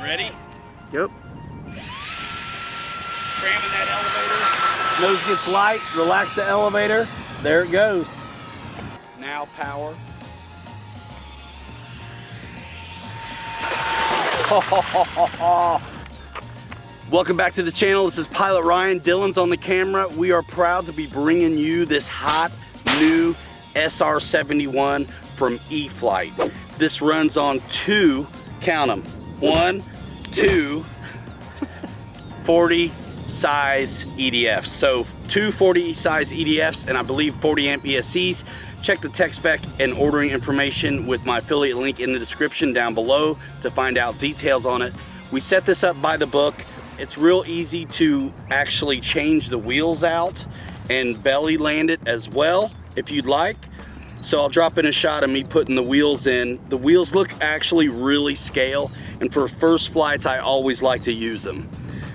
ready? Yep. Cramming that elevator. Nose gets light, relax the elevator. There it goes. Now power. Welcome back to the channel. This is Pilot Ryan. Dylan's on the camera. We are proud to be bringing you this hot new SR71 from E-Flite. This runs on two, count them, 1, 2, 40 size EDFs. So two 40 size EDFs and I believe 40 amp ESCs. Check the tech spec and ordering information with my affiliate link in the description down below to find out details on it. We set this up by the book. It's real easy to actually change the wheels out and belly land it as well if you'd like. So I'll drop in a shot of me putting the wheels in. The wheels look actually really scale, and for first flights I always like to use them.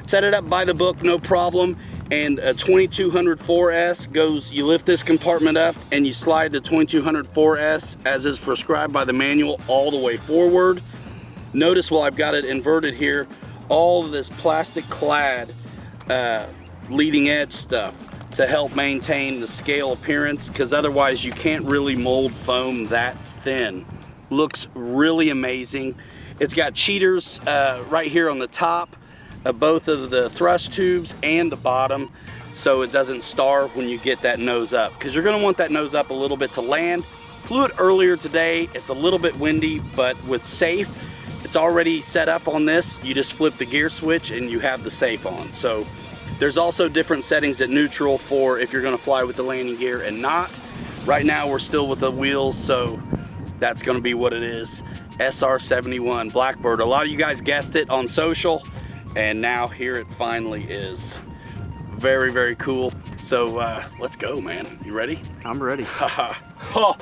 Set it up by the book, no problem. And a 2200 4S goes, you lift this compartment up and you slide the 2200 4S as is prescribed by the manual all the way forward. Notice while I've got it inverted here, all of this plastic clad leading edge stuff to help maintain the scale appearance, because otherwise you can't really mold foam that thin. Looks really amazing. It's got cheaters right here on the top of both of the thrust tubes and the bottom, so it doesn't starve when you get that nose up, because you're going to want that nose up a little bit to land. Flew it earlier today. It's a little bit windy, but with safe, it's already set up on this. You just flip the gear switch and you have the safe on. So there's also different settings at neutral for if you're going to fly with the landing gear and not. Right now we're still with the wheels, so that's going to be what it is. SR71 Blackbird. A lot of you guys guessed it on social, and now here it finally is. Very, very cool. So let's go, man. You ready? I'm ready. Oh,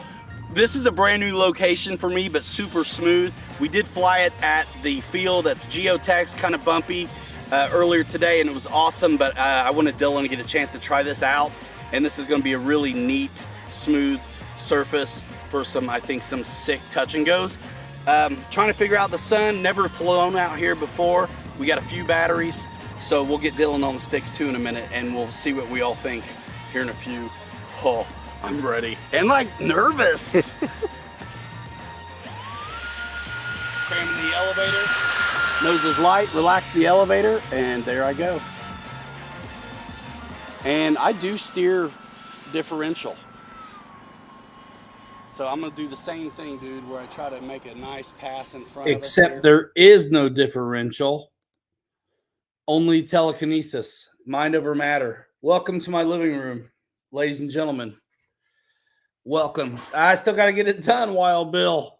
this is a brand new location for me, but super smooth. We did fly it at the field that's geotex, kind of bumpy earlier today, and it was awesome, but I wanted Dylan to get a chance to try this out, and this is gonna be a really neat, smooth surface for some, I think, some sick touch and goes. Trying to figure out the sun, never flown out here before. We got a few batteries, so we'll get Dylan on the sticks too in a minute, and we'll see what we all think here in a few. Oh, I'm ready. And like nervous. Cramming the elevator. Nose is light, relax the elevator, and there I go. And I do steer differential. So I'm gonna do the same thing, dude, where I try to make a nice pass in front of us. Except there is no differential, only telekinesis, mind over matter. Welcome to my living room, ladies and gentlemen. Welcome. I still got to get it done, Wild Bill.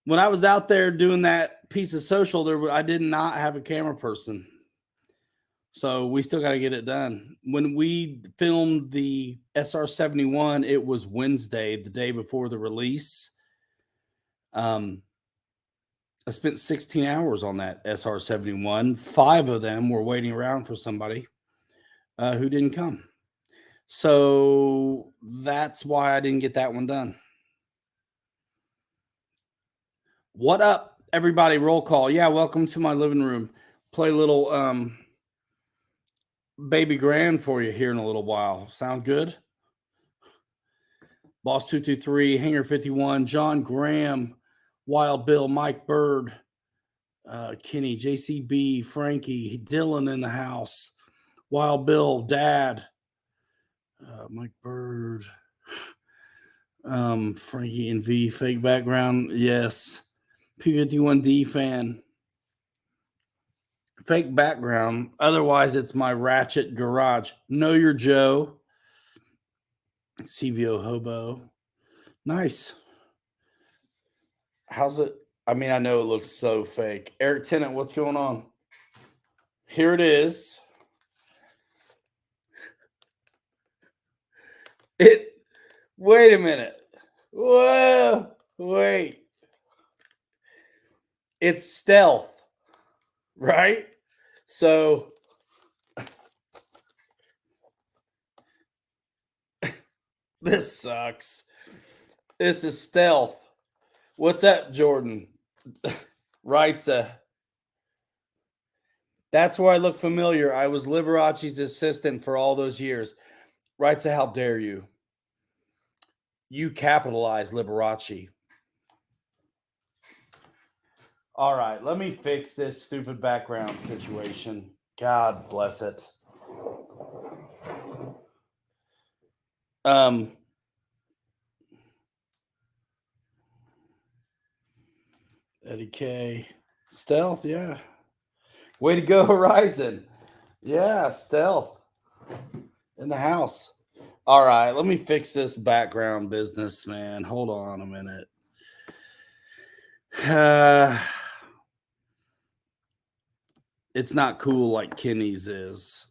When I was out there doing that piece of social, I did not have a camera person. So we still got to get it done. When we filmed the SR71, it was Wednesday, the day before the release. I spent 16 hours on that SR71. 5 of them were waiting around for somebody who didn't come. So that's why I didn't get that one done. What up, everybody? Roll call. Yeah, welcome to my living room. Play a little Baby Grand for you here in a little while. Sound good? Boss 223, Hanger 51, John Graham, Wild Bill, Mike Bird, Kenny, JCB, Frankie, Dylan in the house, Wild Bill, Dad, Mike Bird, Frankie and V, fake background, yes, P51D fan, fake background, otherwise it's my Ratchet Garage. Know Your Joe, CVO Hobo, nice. How's it? I mean, I know it looks so fake. Eric Tennant, what's going on? Here it is. Wait a minute. Whoa, wait. It's stealth, right? So this sucks. This is stealth. What's up, Jordan? Writes That's why I look familiar. I was Liberace's assistant for all those years. Right, so how dare you? You capitalize Liberace. All right, let me fix this stupid background situation. God bless it. Eddie K. Stealth, yeah. Way to go, Horizon. Yeah, stealth in the house. All right, let me fix this background business, man. Hold on a minute. It's not cool like Kenny's is.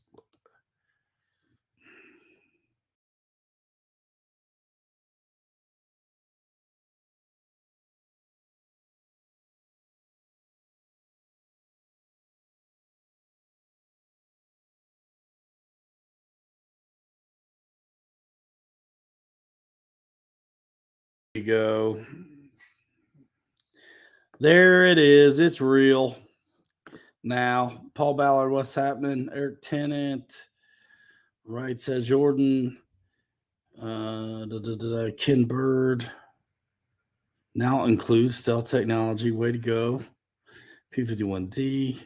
There you go. There it is. It's real. Now, Paul Ballard, what's happening? Eric Tennant, right, says Jordan, Ken Bird. Now includes stealth technology. Way to go. P51D.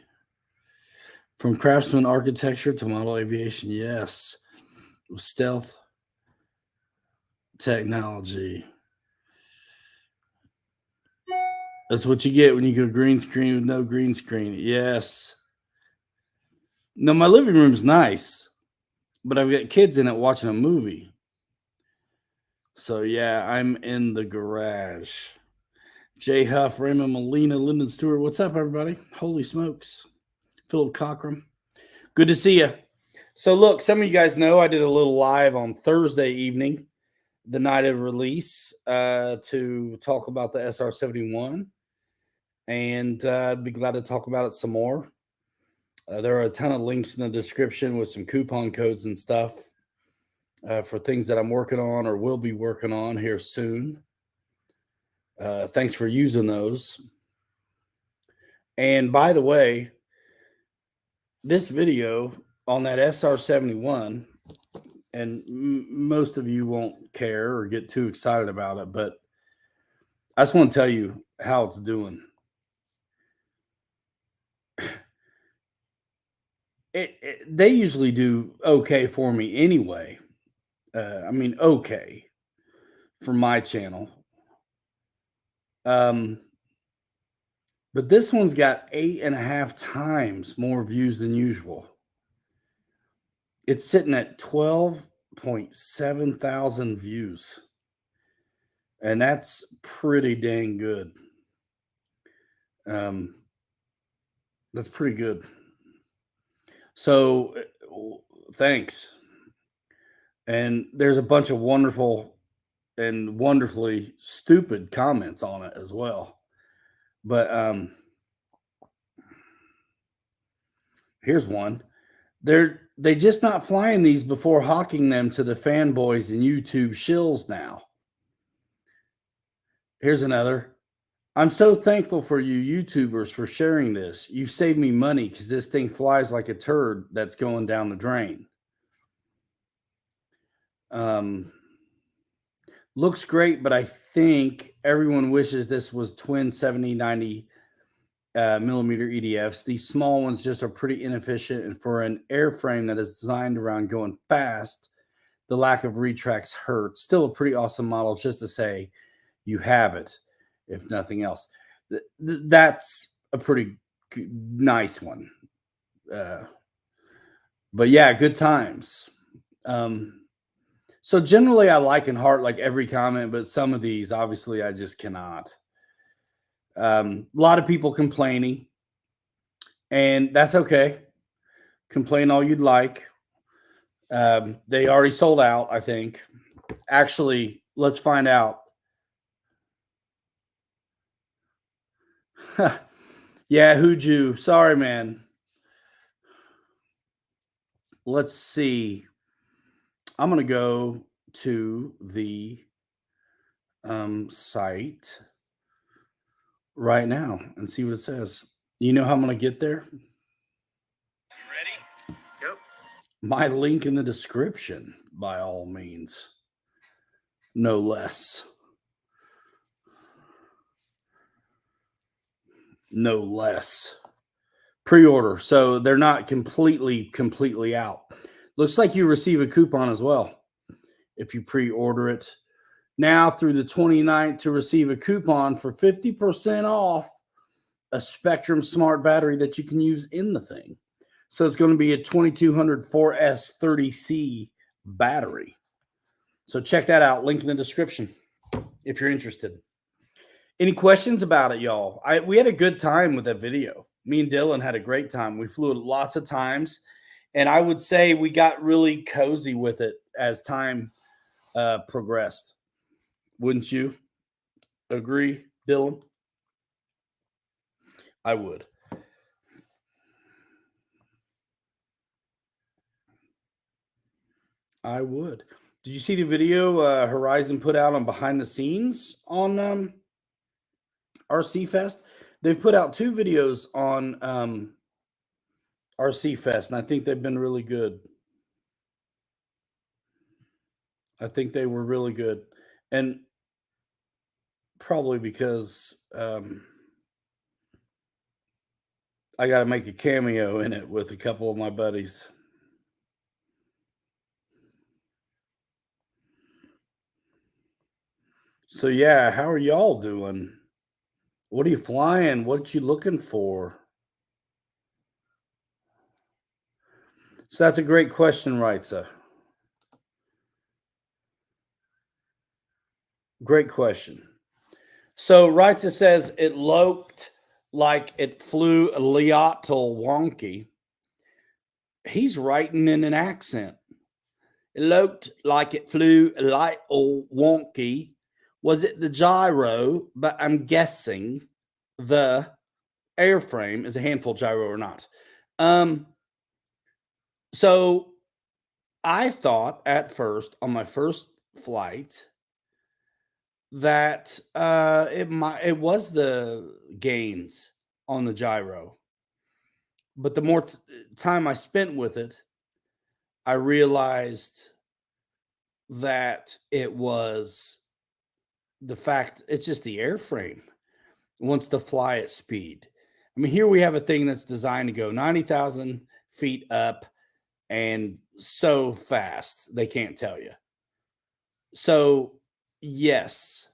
From craftsman architecture to model aviation. Yes. Stealth technology. That's what you get when you go green screen with no green screen. Yes. No, my living room's nice, but I've got kids in it watching a movie. So, yeah, I'm in the garage. Jay Huff, Raymond Molina, Lyndon Stewart. What's up, everybody? Holy smokes. Philip Cockram. Good to see you. So, look, some of you guys know I did a little live on Thursday evening, the night of release, to talk about the SR71. And I'd be glad to talk about it some more. There are a ton of links in the description with some coupon codes and stuff for things that I'm working on or will be working on here soon. Thanks for using those. And by the way, this video on that SR71, and most of you won't care or get too excited about it, but I just want to tell you how it's doing. They usually do okay for me anyway. I mean, okay for my channel. But this one's got 8.5 times more views than usual. It's sitting at 12.7 thousand views. And that's pretty dang good. That's pretty good. So thanks. And there's a bunch of wonderful and wonderfully stupid comments on it as well. But here's one. They just not flying these before hawking them to the fanboys and YouTube shills now. Here's another. I'm so thankful for you YouTubers for sharing this. You've saved me money because this thing flies like a turd that's going down the drain. Looks great, but I think everyone wishes this was twin 70-90 millimeter EDFs. These small ones just are pretty inefficient, and for an airframe that is designed around going fast, the lack of retracts hurts. Still a pretty awesome model, just to say you have it, if nothing else. That's a pretty nice one. But yeah, good times. So generally I like and heart like every comment, but some of these obviously I just cannot. A lot of people complaining, and that's okay. Complain all you'd like. They already sold out, I think. Actually, let's find out. Yeah, Hooju. Sorry, man. Let's see. I'm going to go to the site right now and see what it says. You know how I'm going to get there? ready? Yep. My link in the description, by all means. No less. No less. Pre-order. So they're not completely out. Looks like you receive a coupon as well if you pre-order it now through the 29th to receive a coupon for 50% off a Spectrum Smart battery that you can use in the thing. So it's going to be a 2200 4S30C battery. So check that out. Link in the description if you're interested. Any questions about it, y'all? We had a good time with that video. Me and Dylan had a great time. We flew it lots of times, and I would say we got really cozy with it as time progressed. Wouldn't you agree, Dylan? I would. I would. Did you see the video Horizon put out on behind the scenes on RC Fest? They've put out 2 videos on RC Fest, and I think they've been really good. I think they were really good. And probably because I got to make a cameo in it with a couple of my buddies. So yeah, how are y'all doing? What are you flying? What you looking for? So that's a great question, Wrightsa. Great question. So Wrightsa says it looked like it flew a little wonky. He's writing in an accent. It looked like it flew a little wonky. Was it the gyro? But I'm guessing the airframe is a handful gyro or not. So I thought at first on my first flight that it was the gains on the gyro, but the more time I spent with it, I realized that it was the fact it's just the airframe wants to fly at speed. I mean, here we have a thing that's designed to go 90,000 feet up and so fast they can't tell you. So yes,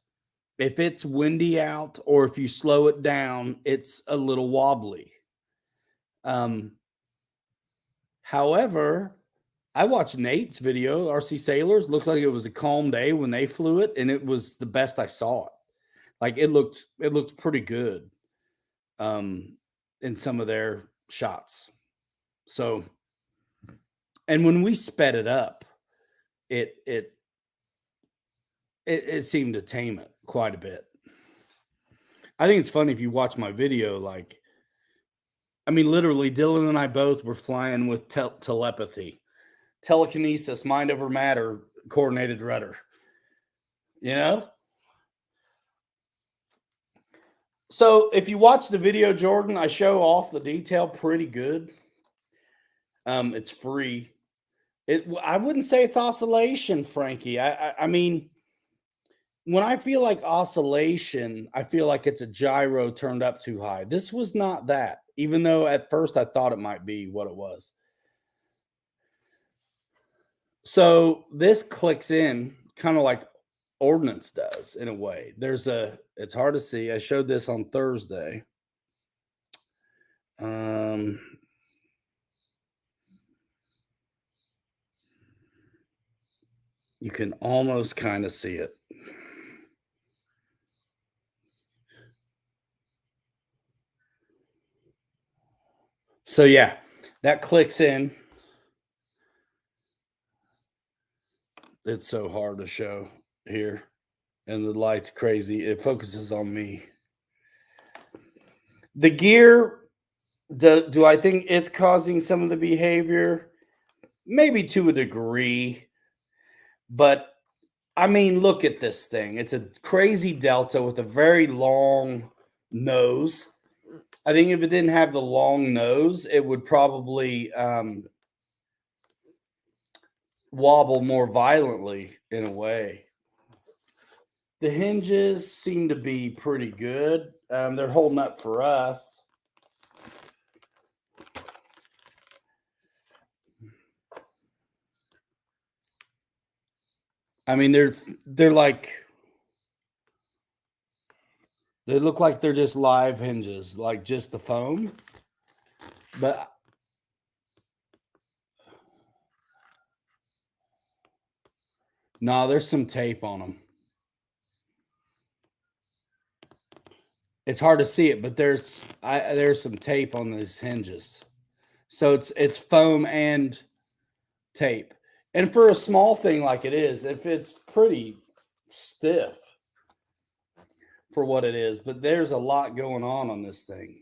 if it's windy out or if you slow it down, it's a little wobbly. However, I watched Nate's video, RC Sailors. Looked like it was a calm day when they flew it, and it was the best I saw it. Like it looked pretty good in some of their shots. So, and when we sped it up, it seemed to tame it quite a bit. I think it's funny if you watch my video, like, I mean, literally, Dylan and I both were flying with telepathy, telekinesis, mind over matter, coordinated rudder. You know? So if you watch the video, Jordan, I show off the detail pretty good. It's free. I wouldn't say it's oscillation, Frankie. I mean, when I feel like oscillation, I feel like it's a gyro turned up too high. This was not that, even though at first I thought it might be what it was. So this clicks in kind of like Ordnance does in a way. It's hard to see. I showed this on Thursday. You can almost kind of see it. So yeah, that clicks in. It's so hard to show here, and the light's crazy. It focuses on me. The gear, do I think it's causing some of the behavior? Maybe to a degree, but I mean, look at this thing. It's a crazy delta with a very long nose. I think if it didn't have the long nose, it would probably wobble more violently in a way. The hinges seem to be pretty good. They're holding up for us. I mean, they're like, they look like they're just live hinges, like just the foam. But no, there's some tape on them. It's hard to see it, but there's some tape on these hinges. So it's foam and tape. And for a small thing like it is, if it's pretty stiff for what it is, but there's a lot going on this thing.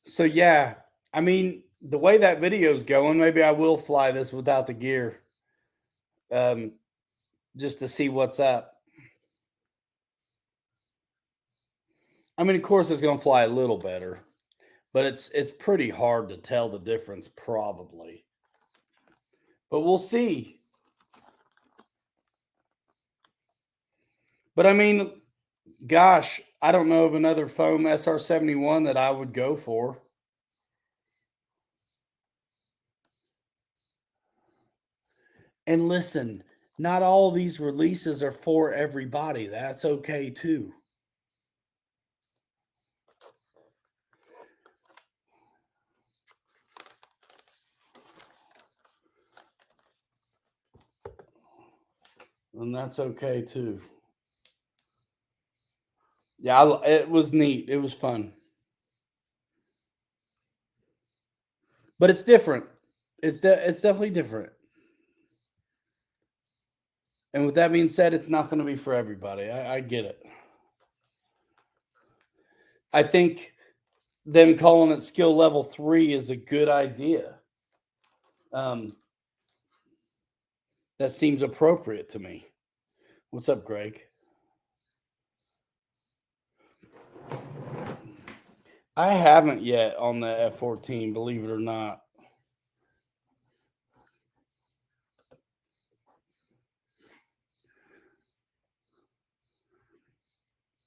So yeah, I mean, the way that video's going, maybe I will fly this without the gear, just to see what's up. I mean, of course, it's going to fly a little better, but it's pretty hard to tell the difference, probably. But we'll see. But I mean, gosh, I don't know of another foam SR71 that I would go for. And listen, not all these releases are for everybody. That's okay too. And that's okay too. Yeah, it was neat. It was fun. But it's different. It's definitely different. And with that being said, it's not going to be for everybody. I get it. I think them calling it skill level 3 is a good idea. That seems appropriate to me. What's up, Greg? I haven't yet on the F-14, believe it or not.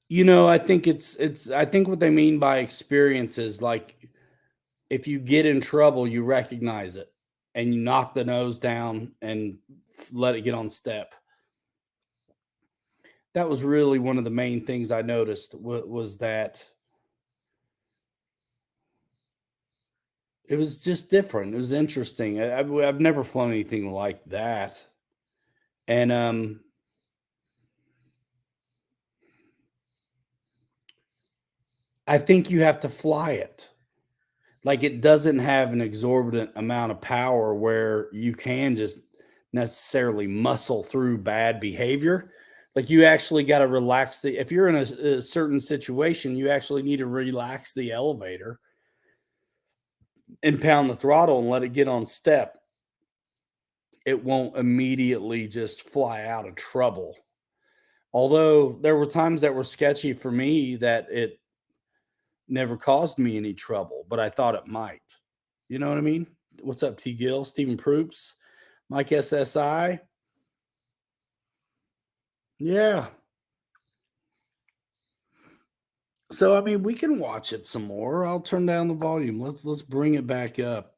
You know, I think I think what they mean by experience is like, if you get in trouble, you recognize it and you knock the nose down and let it get on step. That was really one of the main things I noticed was that it was just different. It was interesting. I've never flown anything like that. And I think you have to fly it. Like, it doesn't have an exorbitant amount of power where you can just necessarily muscle through bad behavior. Like, you actually got to relax if you're in a certain situation, you actually need to relax the elevator and pound the throttle and let it get on step. It won't immediately just fly out of trouble. Although there were times that were sketchy for me that it never caused me any trouble, but I thought it might. You know what I mean? What's up, T. Gill, Stephen Proops, Mike SSI? Yeah. So I mean, we can watch it some more. I'll turn down the volume. Let's bring it back up.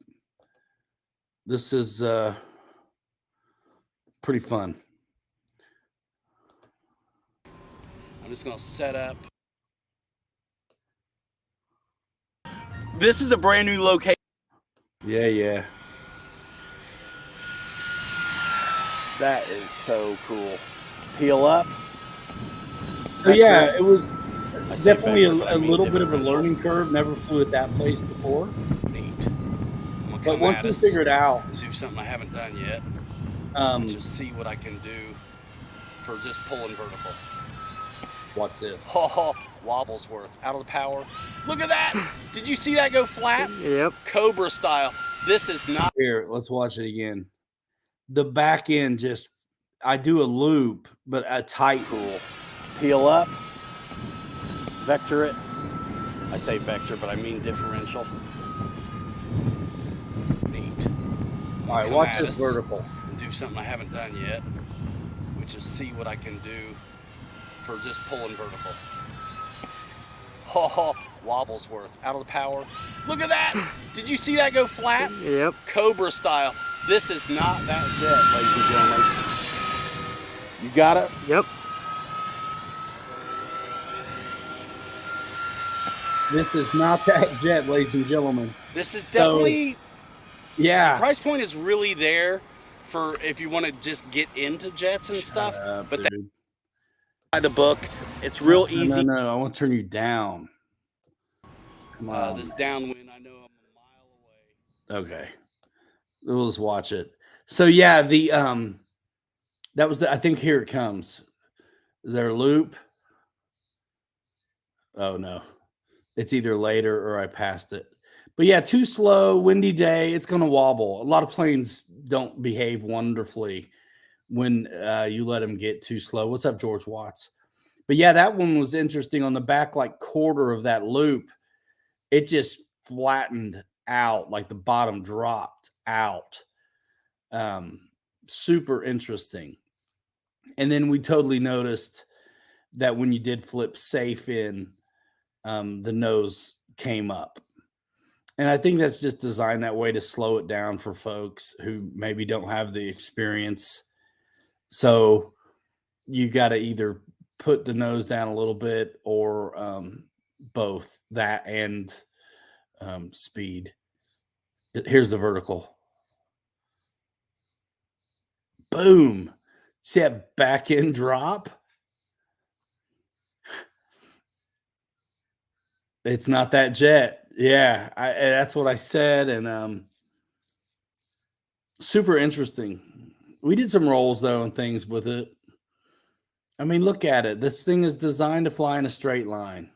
This is pretty fun. I'm just gonna set up. This is a brand new location. Yeah. That is so cool. Peel up. So yeah, it was definitely a little bit of a learning curve. Never flew at that place before. Neat. But once we figure it out, let's do something I haven't done yet. Just see what I can do for just pulling vertical. Watch this. Oh, Wobblesworth out of the power. Look at that. Did you see that go flat? Yep. Cobra style. This is not. Here, let's watch it again. The back end just, I do a loop, but a tight. Cool. Peel up. Vector it. I say vector, but I mean differential. Neat. All right, watch this vertical. And do something I haven't done yet, which is see what I can do for just pulling vertical. Oh, Wobblesworth out of the power. Look at that! Did you see that go flat? Yep. Cobra style. This is not that jet, ladies and gentlemen. You got it? Yep. This is not that jet, ladies and gentlemen. This is definitely, Yeah. the price point is really there for if you want to just get into jets and stuff. But that's by the book. It's real easy. No, I want to turn you down. Come on. This downwind, I know I'm a mile away. Okay. We'll just watch it. So yeah, that was I think here it comes. Is there a loop? Oh no. It's either later or I passed it. But yeah, too slow, windy day, it's going to wobble. A lot of planes don't behave wonderfully when you let them get too slow. What's up, George Watts? But yeah, that one was interesting on the back, like quarter of that loop. It just flattened out, like the bottom dropped out. Super interesting. And then we totally noticed that when you did flip safe in, the nose came up. And I think that's just designed that way to slow it down for folks who maybe don't have the experience. So you got to either put the nose down a little bit or both that and speed. Here's the vertical. Boom. See that back end drop? It's not that jet. Yeah, that's what I said. And super interesting. We did some rolls, though, and things with it. I mean, look at it. This thing is designed to fly in a straight line.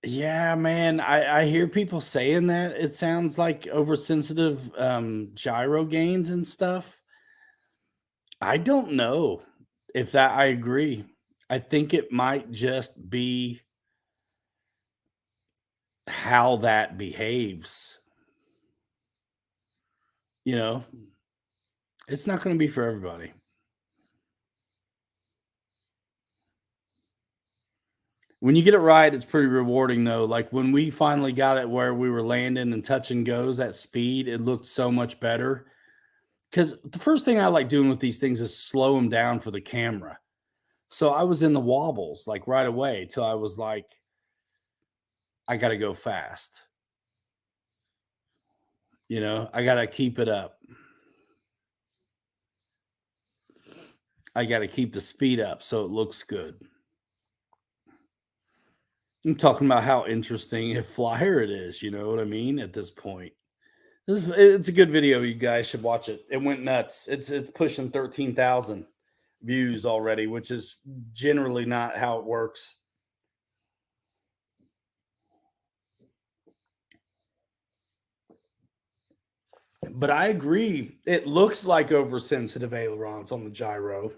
Yeah, man. I hear people saying that. It sounds like oversensitive gyro gains and stuff. I don't know if that I agree. I think it might just be how that behaves. You know, it's not going to be for everybody. When you get it right, it's pretty rewarding, though. Like when we finally got it where we were landing and touch and goes at speed, it looked so much better. Because the first thing I like doing with these things is slow them down for the camera. So I was in the wobbles like right away till I was like, I got to go fast. You know, I got to keep it up. I got to keep the speed up so it looks good. I'm talking about how interesting a flyer it is. You know what I mean? At this point, it's a good video. You guys should watch it. It went nuts. It's pushing 13,000 views already, which is generally not how it works. But I agree. It looks like oversensitive ailerons on the gyro.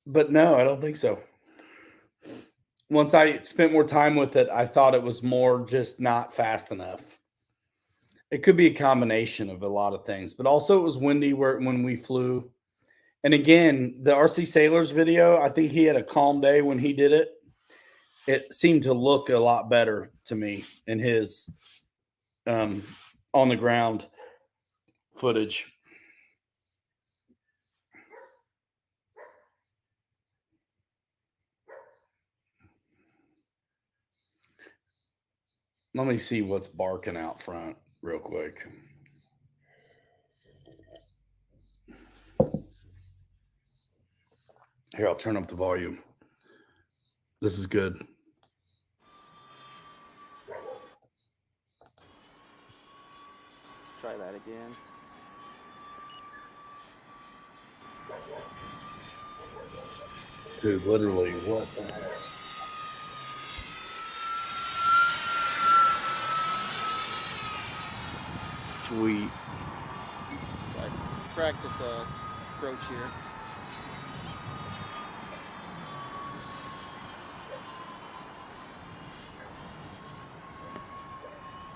But no, I don't think so. Once I spent more time with it, I thought it was more just not fast enough. It could be a combination of a lot of things, but also it was windy when we flew. And again, the RC Sailors video, I think he had a calm day when he did it. It seemed to look a lot better to me in his on the ground footage. Let me see what's barking out front real quick. Here, I'll turn up the volume. This is good. Try that again. Dude, literally, what the heck? Sweet. I practice approach here.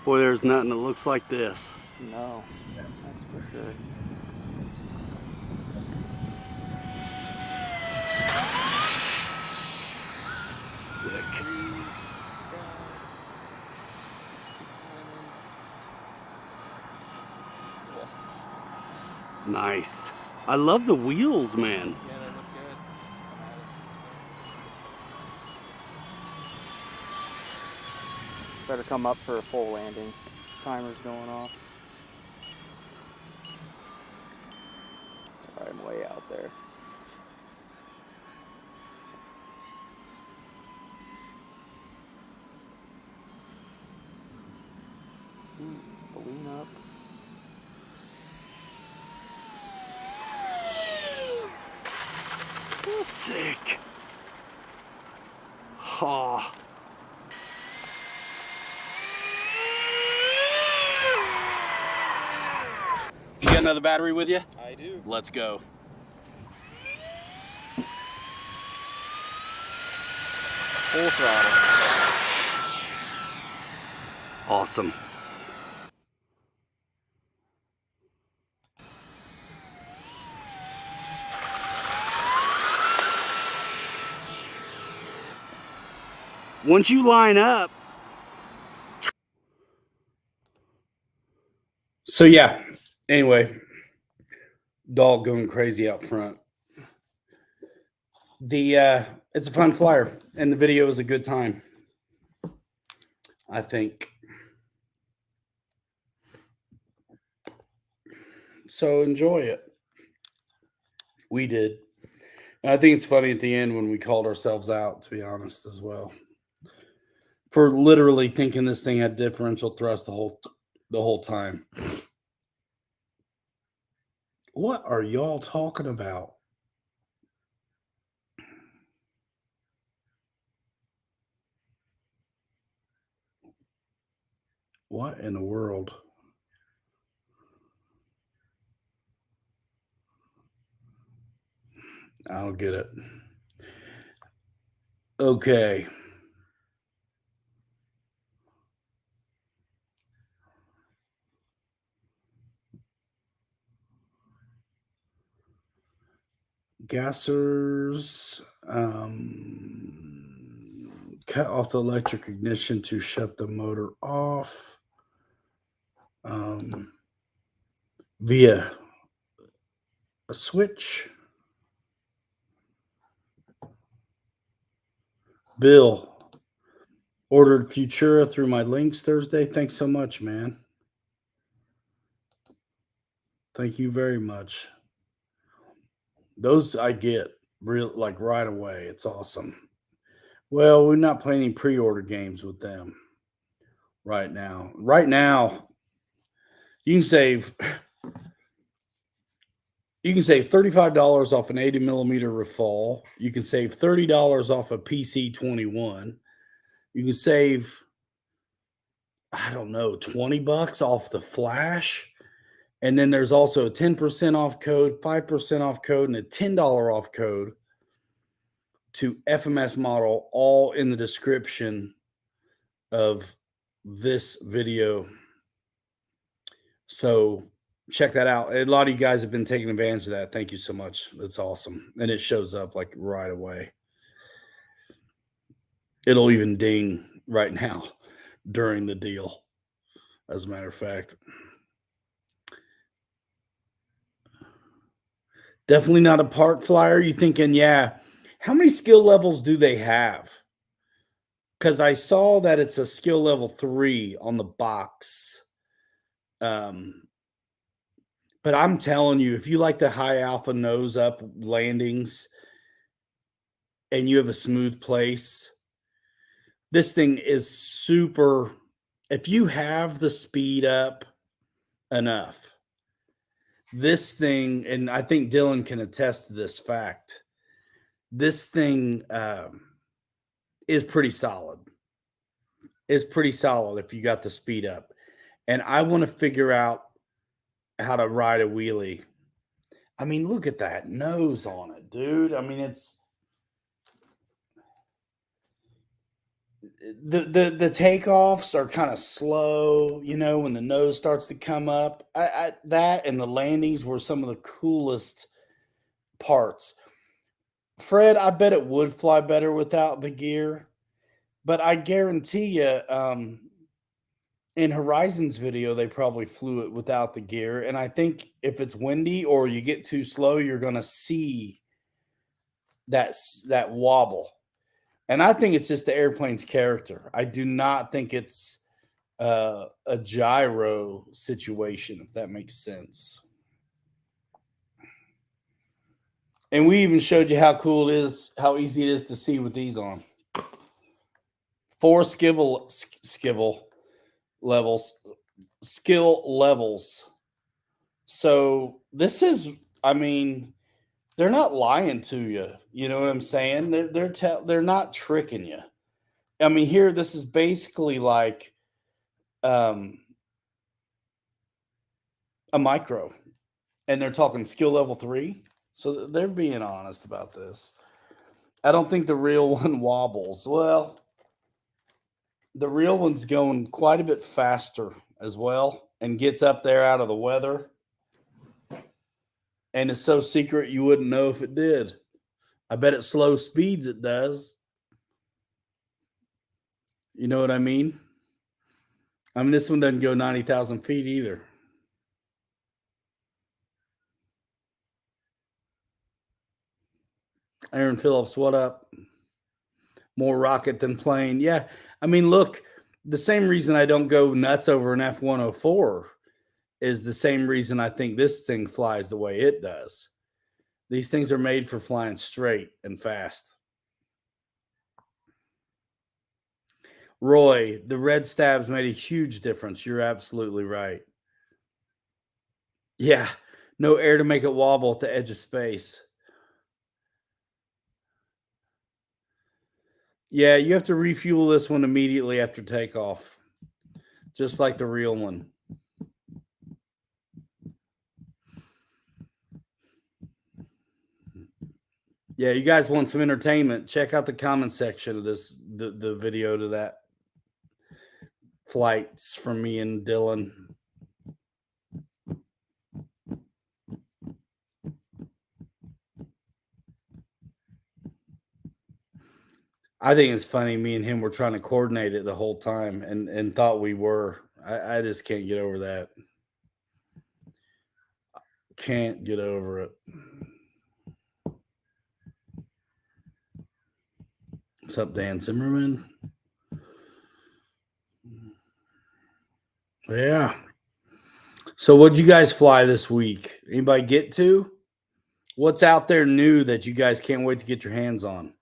Boy, there's nothing that looks like this. No, that's for sure. Sick. Breeze, sky, cool. Nice. I love the wheels, man. Yeah, they look good. Better come up for a full landing. Timer's going off. Alright, I'm way out there. Balloon up. Sick. Oh. You got another battery with you? I do. Let's go. Full throttle. Awesome. Once you line up. So yeah, anyway, dog going crazy out front. It's a fun flyer, and the video is a good time, I think. So enjoy it. We did. And I think it's funny at the end when we called ourselves out, to be honest, as well, for literally thinking this thing had differential thrust the whole time. What are y'all talking about? What in the world? I don't get it. Okay. Gassers cut off the electric ignition to shut the motor off via a switch. Bill ordered Futura through my links Thursday. Thanks so much, man. Thank you very much. Those I get real like right away. It's awesome. Well, we're not playing any pre-order games with them right now. Right now, you can save $35 off an 80 millimeter Rafale. You can save $30 off a PC-21. You can save, I don't know, $20 off the Flash. And then there's also a 10% off code, 5% off code, and a $10 off code to FMS model, all in the description of this video. So check that out. A lot of you guys have been taking advantage of that. Thank you so much. That's awesome. And it shows up like right away. It'll even ding right now during the deal, as a matter of fact. Definitely not a park flyer. You thinking, yeah, how many skill levels do they have? Because I saw that it's a skill level 3 on the box. But I'm telling you, if you like the high alpha nose up landings and you have a smooth place, this thing is super. If you have the speed up enough, this thing, and I think Dylan can attest to this fact, this thing is pretty solid. Is pretty solid if you got the speed up. And I want to figure out how to ride a wheelie. I mean, look at that nose on it, dude. I mean, it's the takeoffs are kind of slow, you know, when the nose starts to come up. That and the landings were some of the coolest parts. Fred, I bet it would fly better without the gear, but I guarantee you, in Horizon's video, they probably flew it without the gear. And I think if it's windy or you get too slow, you're going to see that wobble. And I think it's just the airplane's character. I do not think it's a gyro situation, if that makes sense. And we even showed you how cool it is, how easy it is to see with these on. 4 skill levels. So this is, I mean, they're not lying to you. You know what I'm saying? They're not tricking you. I mean, here, this is basically like a micro, and they're talking skill level 3. So they're being honest about this. I don't think the real one wobbles. Well, the real one's going quite a bit faster as well and gets up there out of the weather. And it's so secret you wouldn't know if it did. I bet at slow speeds it does. You know what I mean? I mean, this one doesn't go 90,000 feet either. Aaron Phillips, what up? More rocket than plane. Yeah. I mean, look, the same reason I don't go nuts over an F-104 is the same reason I think this thing flies the way it does. These things are made for flying straight and fast. Roy, the red stabs made a huge difference. You're absolutely right. Yeah. No air to make it wobble at the edge of space. Yeah, you have to refuel this one immediately after takeoff, just like the real one. Yeah, you guys want some entertainment? Check out the comment section of the video to that flights from me and Dylan. I think it's funny. Me and him were trying to coordinate it the whole time and thought we were. I just can't get over that. Can't get over it. What's up, Dan Zimmerman? Yeah. So what'd you guys fly this week? Anybody get to? What's out there new that you guys can't wait to get your hands on?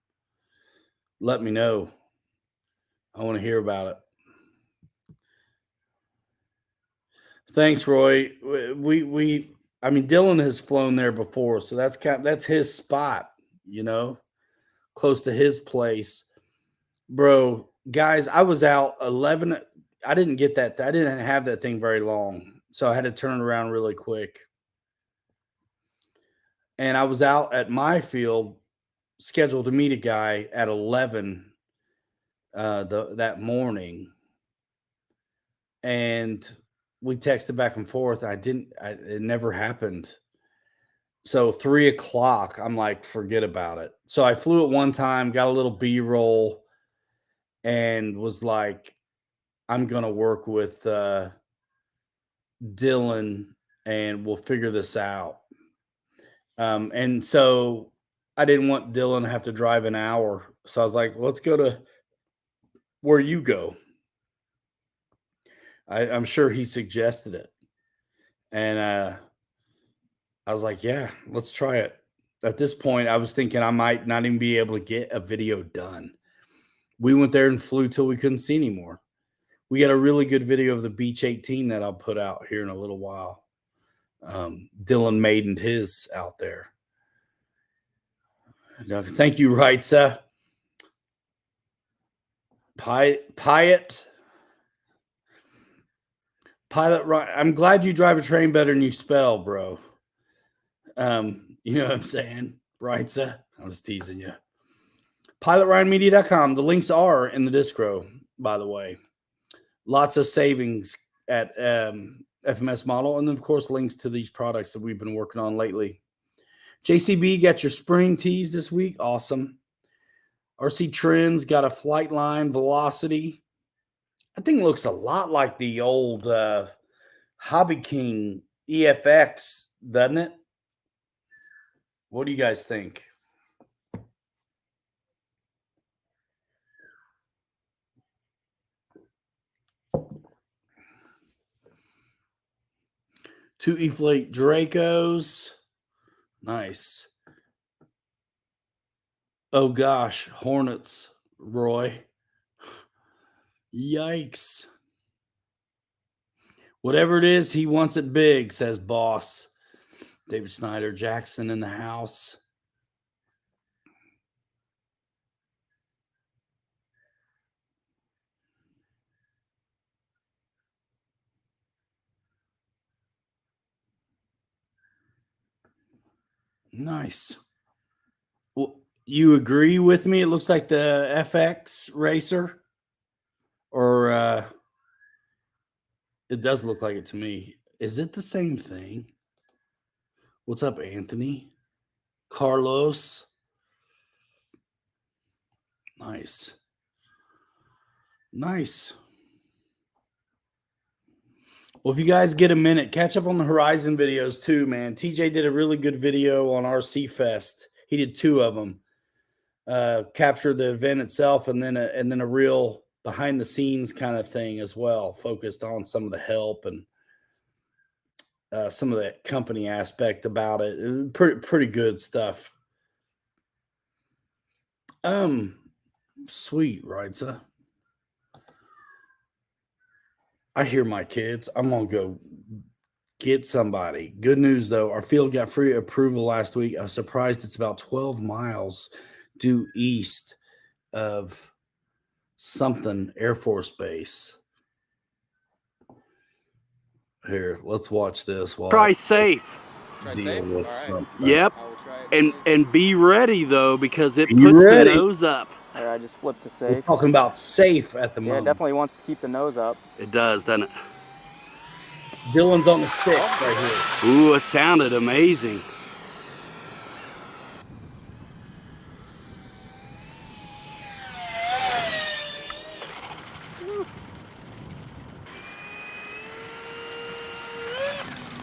Let me know. I want to hear about it. Thanks, Roy. I mean, Dylan has flown there before, so that's his spot, you know, close to his place. Bro, guys, I was out 11. I didn't get that. I didn't have that thing very long, so I had to turn it around really quick. And I was out at my field, scheduled to meet a guy at 11 that morning, and we texted back and forth. It never happened. So 3 o'clock, I'm like, forget about it. So I flew it one time, got a little B-roll, and was like, I'm going to work with Dylan and we'll figure this out. And so I didn't want Dylan to have to drive an hour. So I was like, let's go to where you go. I'm sure he suggested it. And I was like, yeah, let's try it. At this point, I was thinking I might not even be able to get a video done. We went there and flew till we couldn't see anymore. We got a really good video of the Beach 18 that I'll put out here in a little while. Dylan maidened his out there. Thank you, Wrightsa. Pilot. I'm glad you drive a train better than you spell, bro. You know what I'm saying? Wrightsa. I was teasing you. PilotRyanMedia.com. The links are in the distro, by the way. Lots of savings at FMS model. And then, of course, links to these products that we've been working on lately. JCB got your spring tees this week. Awesome. RC Trends got a Flight Line Velocity. I think it looks a lot like the old Hobby King EFX, doesn't it? What do you guys think? Two E-Flake Dracos. Nice. Oh gosh, Hornets, Roy. Yikes. Whatever it is, he wants it big, says boss. David Snyder, Jackson in the house. Nice. Well, you agree with me? It looks like the FX Racer, or it does look like it to me. Is it the same thing? What's up, Anthony? Carlos. Nice. Nice. Well, if you guys get a minute, catch up on the Horizon videos too, man. TJ did a really good video on RC Fest. He did 2 of them. Captured the event itself, and then a real behind the scenes kind of thing as well, focused on some of the help and some of the company aspect about it. It was pretty good stuff. Sweet, right, sir? I hear my kids. I'm gonna go get somebody. Good news though, our field got free approval last week. I was surprised it's about 12 miles due east of something Air Force Base. Here, let's watch this. While Try safe. Try safe? All right. Yep. I will try it. And be ready though, because it Be puts ready. the nose up. There, I just flipped to We're safe. talking about safe at the Yeah, it moment. definitely wants to keep the nose up. It does, doesn't it? Dylan's on the stick right here. Ooh, it sounded amazing.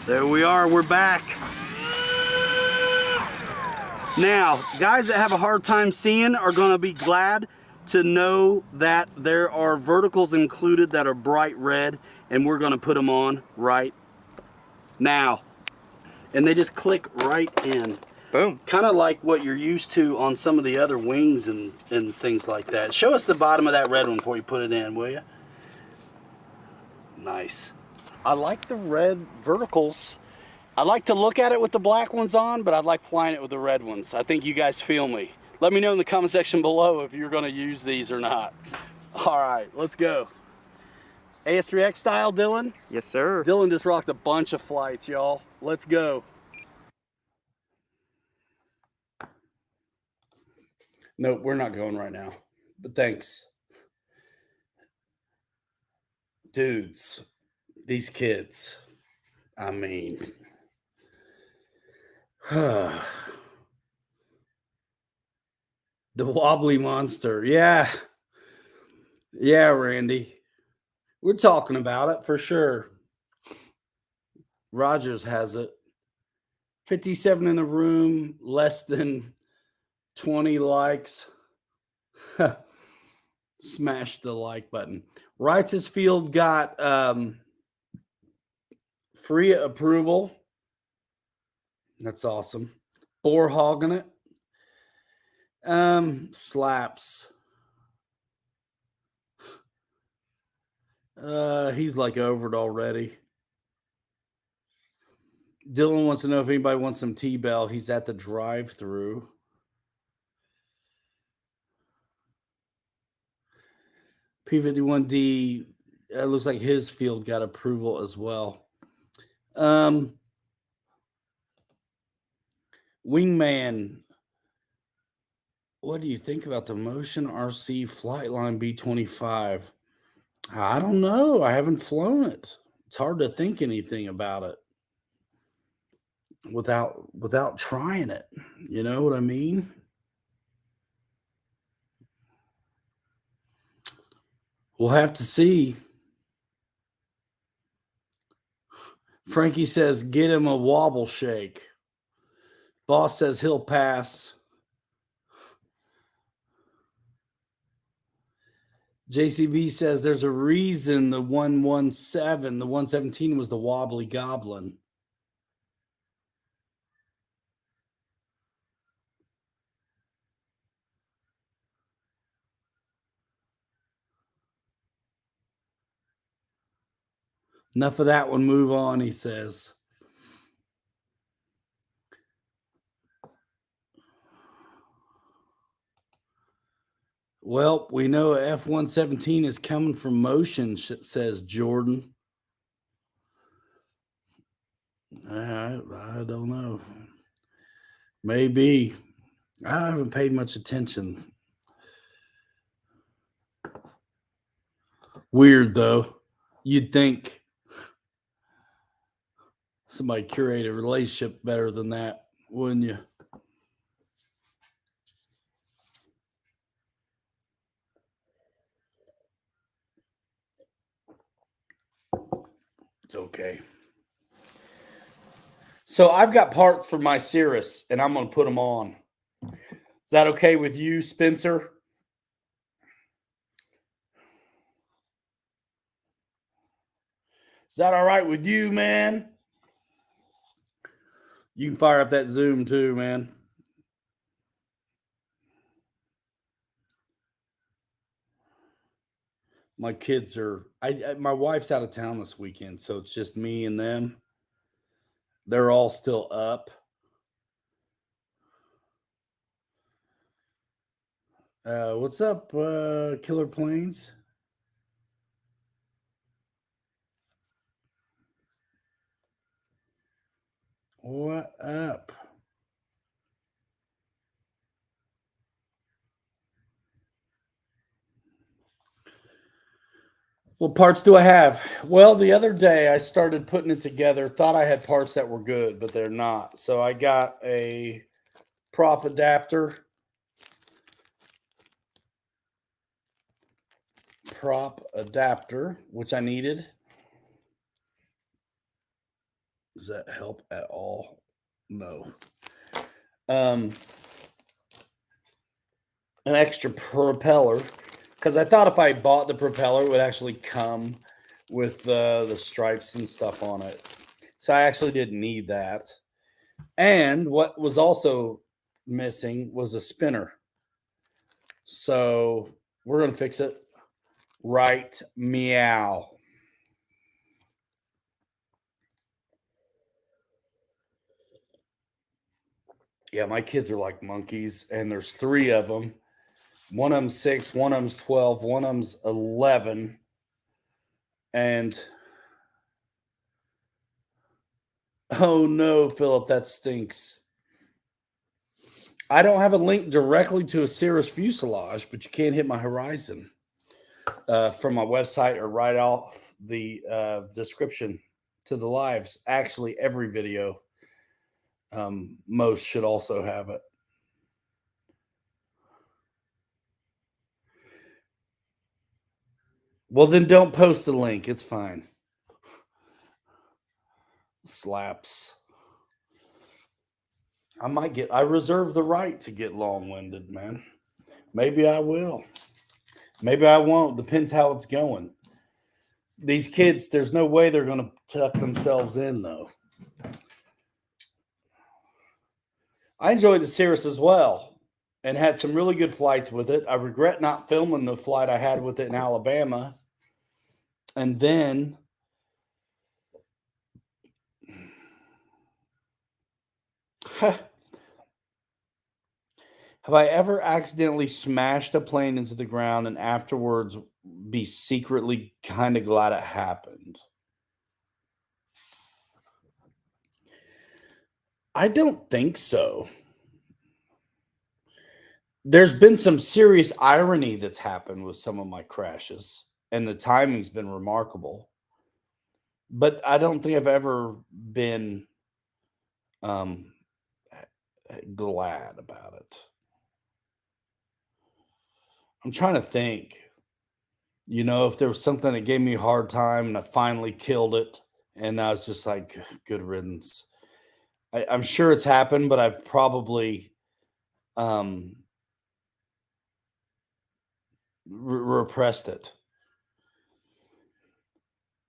There we are, we're back. Now, guys that have a hard time seeing are gonna be glad to know that there are verticals included that are bright red, and we're gonna put them on right now. And they just click right in. Boom. Kind of like what you're used to on some of the other wings and things like that. Show us the bottom of that red one before you put it in, will you? Nice. I like the red verticals. I like to look at it with the black ones on, but I like flying it with the red ones. I think you guys feel me. Let me know in the comment section below if you're gonna use these or not. All right, let's go. AS3X style, Dylan? Yes, sir. Dylan just rocked a bunch of flights, y'all. Let's go. No, we're not going right now, but thanks. Dudes, these kids, I mean, the wobbly monster. Yeah, Randy. We're talking about it for sure. Rogers has it. 57 in the room, less than 20 likes. Smash the like button. Wright's Field got free approval. That's awesome. Boar hogging it. Slaps. He's like over it already. Dylan wants to know if anybody wants some T-Bell. He's at the drive-through. P-51D, it looks like his field got approval as well. Wingman, what do you think about the Motion RC Flightline B25? I don't know. I haven't flown it. It's hard to think anything about it without trying it. You know what I mean? We'll have to see. Frankie says, get him a wobble shake. Boss says he'll pass. JCB says there's a reason the 117, the 117 was the wobbly goblin. Enough of that one. Move on, he says. Well, we know F-117 is coming from Motion, says Jordan. I don't know. Maybe. I haven't paid much attention. Weird, though. You'd think somebody curate a relationship better than that, wouldn't you? It's okay. So I've got parts for my Cirrus, and I'm going to put them on. Is that okay with you, Spencer? Is that all right with you, man? You can fire up that Zoom too, man. My kids are, my wife's out of town this weekend, so it's just me and them. They're all still up. What's up, Killer Planes? What up? What parts do I have? Well, the other day I started putting it together, thought I had parts that were good, but they're not. So I got a prop adapter. Which I needed. Does that help at all? No. An extra propeller, because I thought if I bought the propeller, it would actually come with the stripes and stuff on it. So I actually didn't need that. And what was also missing was a spinner. So we're going to fix it right meow. Yeah, my kids are like monkeys, and there's 3 of them. One of them's 6, one of them's 12, one of them's 11. And oh no, Philip, that stinks. I don't have a link directly to a Cirrus fuselage, but you can hit my Horizon from my website or right off the description to the lives. Actually, every video, most should also have it. Well, then don't post the link. It's fine. Slaps. I reserve the right to get long-winded, man. Maybe I will. Maybe I won't. Depends how it's going. These kids, there's no way they're going to tuck themselves in, though. I enjoyed the Cirrus as well and had some really good flights with it. I regret not filming the flight I had with it in Alabama. And then have I ever accidentally smashed a plane into the ground and afterwards be secretly kind of glad it happened? I don't think so. There's been some serious irony that's happened with some of my crashes, and the timing's been remarkable. But I don't think I've ever been um, glad about it. I'm trying to think, if there was something that gave me a hard time and I finally killed it, and I was just like, good riddance. I'm sure it's happened, but I've probably um, repressed it.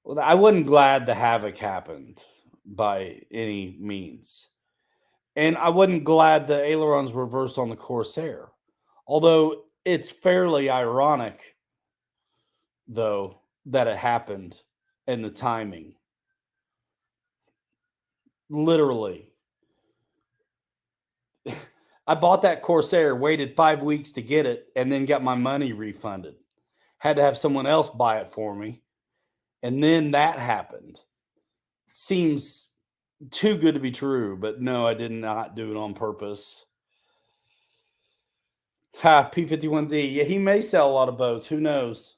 Well, I wasn't glad the havoc happened by any means. And I wasn't glad the ailerons reversed on the Corsair. Although it's fairly ironic, though, that it happened and the timing. Literally. I bought that Corsair, waited 5 weeks to get it, and then got my money refunded. Had to have someone else buy it for me. And then that happened. Seems too good to be true, but no, I did not do it on purpose. Ha, P51D. Yeah, he may sell a lot of boats. Who knows?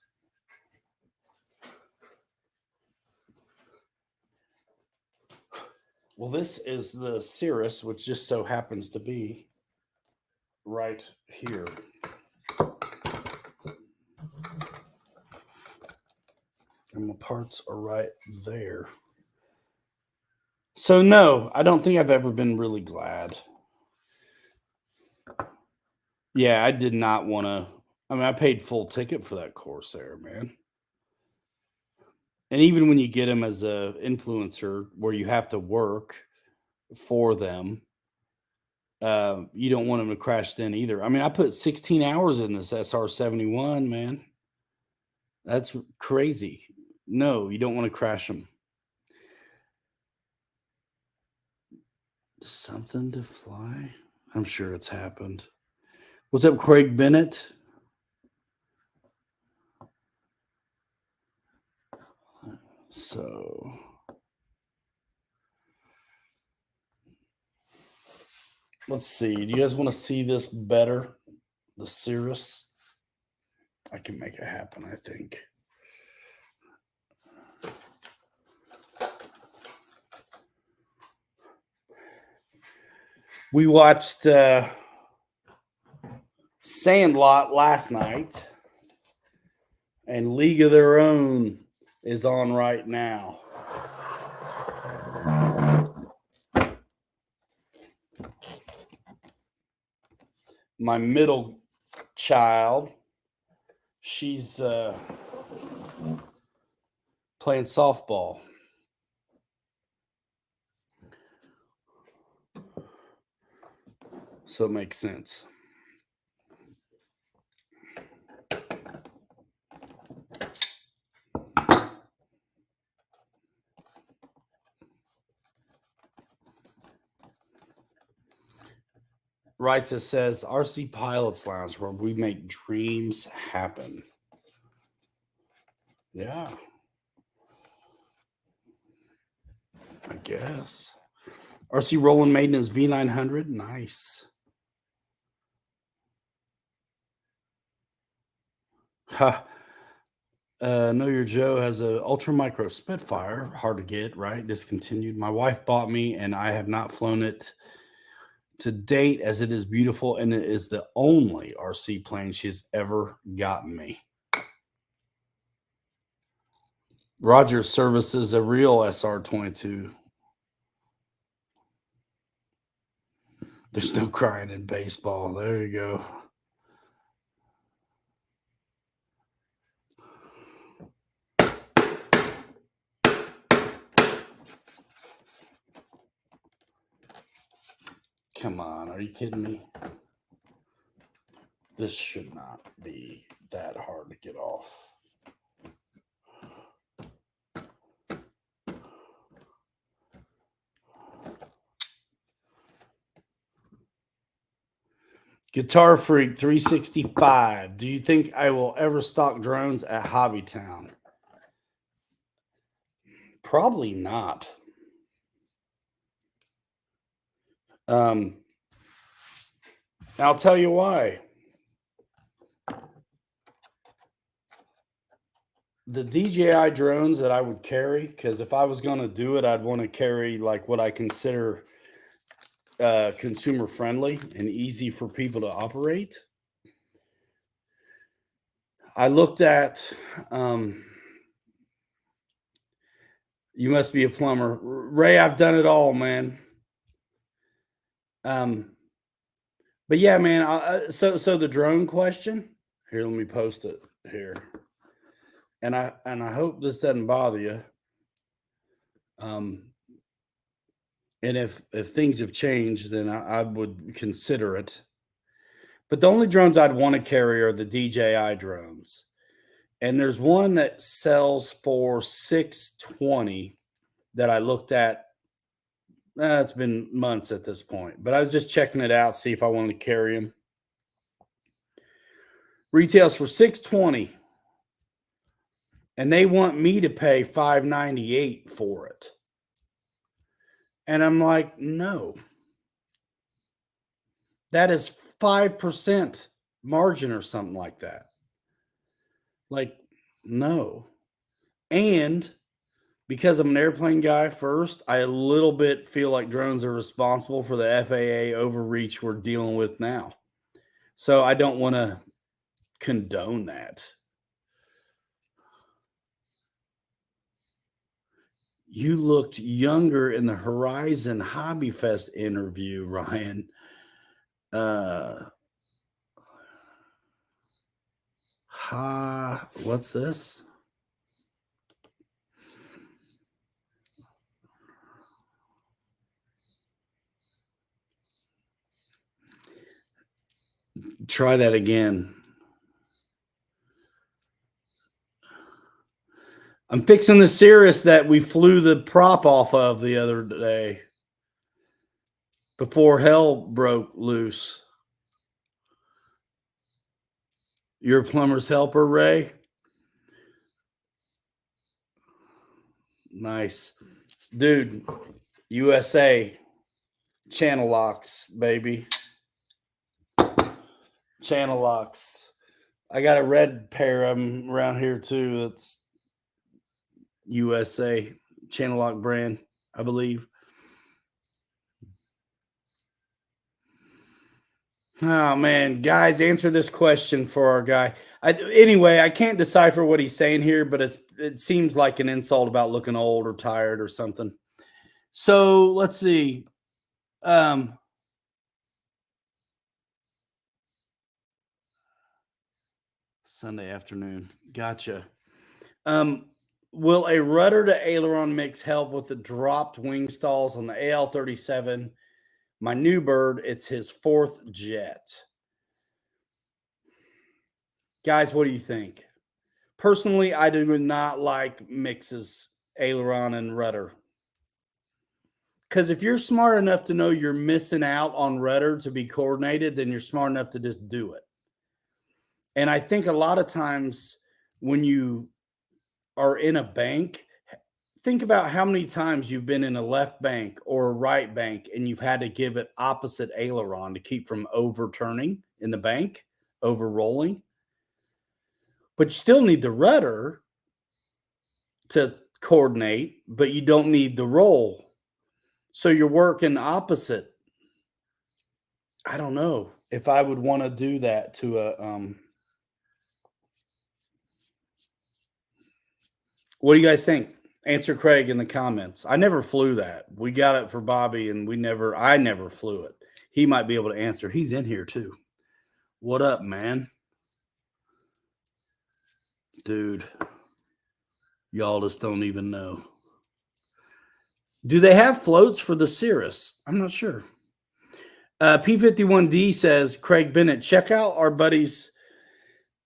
Well, this is the Cirrus, which just so happens to be right here. And the parts are right there. So, no, I don't think I've ever been really glad. Yeah, I did not want to. I paid full ticket for that Corsair, man. And even when you get them as a influencer where you have to work for them, you don't want them to crash then either. I put 16 hours in this SR71, man. That's crazy. No, you don't want to crash them. Something to fly? I'm sure it's happened. What's up, Craig Bennett? So, let's see. Do you guys want to see this better? The Cirrus? I can make it happen, I think. We watched Sandlot last night, and League of Their Own is on right now. My middle child, she's playing softball. So it makes sense. Writes it says RC Pilots Lounge, where we make dreams happen. Yeah. I guess. RC Roland Maiden is V900. Nice. Ha. Know Your Joe has a Ultra Micro Spitfire. Hard to get, right? Discontinued. My wife bought me, and I have not flown it to date, as it is beautiful, and it is the only RC plane she's ever gotten me. Roger services a real SR22. There's no crying in baseball. There you go. Come on, are you kidding me? This should not be that hard to get off. Guitar Freak 365. Do you think I will ever stock drones at Hobbytown? Probably not. I'll tell you why. The DJI drones that I would carry, because if I was going to do it, I'd want to carry like what I consider consumer friendly and easy for people to operate. I looked at, you must be a plumber. Ray, I've done it all, man. But yeah, man, so the drone question, here, let me post it here. And I hope this doesn't bother you. And if things have changed, then I would consider it. But the only drones I'd want to carry are the DJI drones. And there's one that sells for $620 that I looked at. It's been months at this point, but I was just checking it out, see if I wanted to carry them. Retails for $620, and they want me to pay $598 for it. And I'm like, no. That is 5% margin or something like that. Like, no. And because I'm an airplane guy first, I a little bit feel like drones are responsible for the FAA overreach we're dealing with now. So I don't want to condone that. You looked younger in the Horizon Hobby Fest interview, Ryan. What's this? Try that again. I'm fixing the Cirrus that we flew the prop off of the other day before hell broke loose. You're a plumber's helper, Ray? Nice. Dude, USA channel locks, baby. Channel locks. I got a red pair of them around here too. That's USA channel lock brand, I believe. Oh man, guys, answer this question for our guy. Anyway, I can't decipher what he's saying here, but it seems like an insult about looking old or tired or something. So let's see. Sunday afternoon. Gotcha. Will a rudder to aileron mix help with the dropped wing stalls on the AL-37? My new bird, it's his fourth jet. Guys, what do you think? Personally, I do not like mixes, aileron and rudder. Because if you're smart enough to know you're missing out on rudder to be coordinated, then you're smart enough to just do it. And I think a lot of times when you are in a bank, think about how many times you've been in a left bank or a right bank and you've had to give it opposite aileron to keep from overturning in the bank, over rolling. But you still need the rudder to coordinate, but you don't need the roll. So you're working opposite. I don't know if I would want to do that to a what do you guys think? Answer Craig in the comments. I never flew that. We got it for Bobby and I never flew it. He might be able to answer. He's in here too. What up, man? Dude, y'all just don't even know. Do they have floats for the Cirrus? I'm not sure. P51D says, Craig Bennett, check out our buddies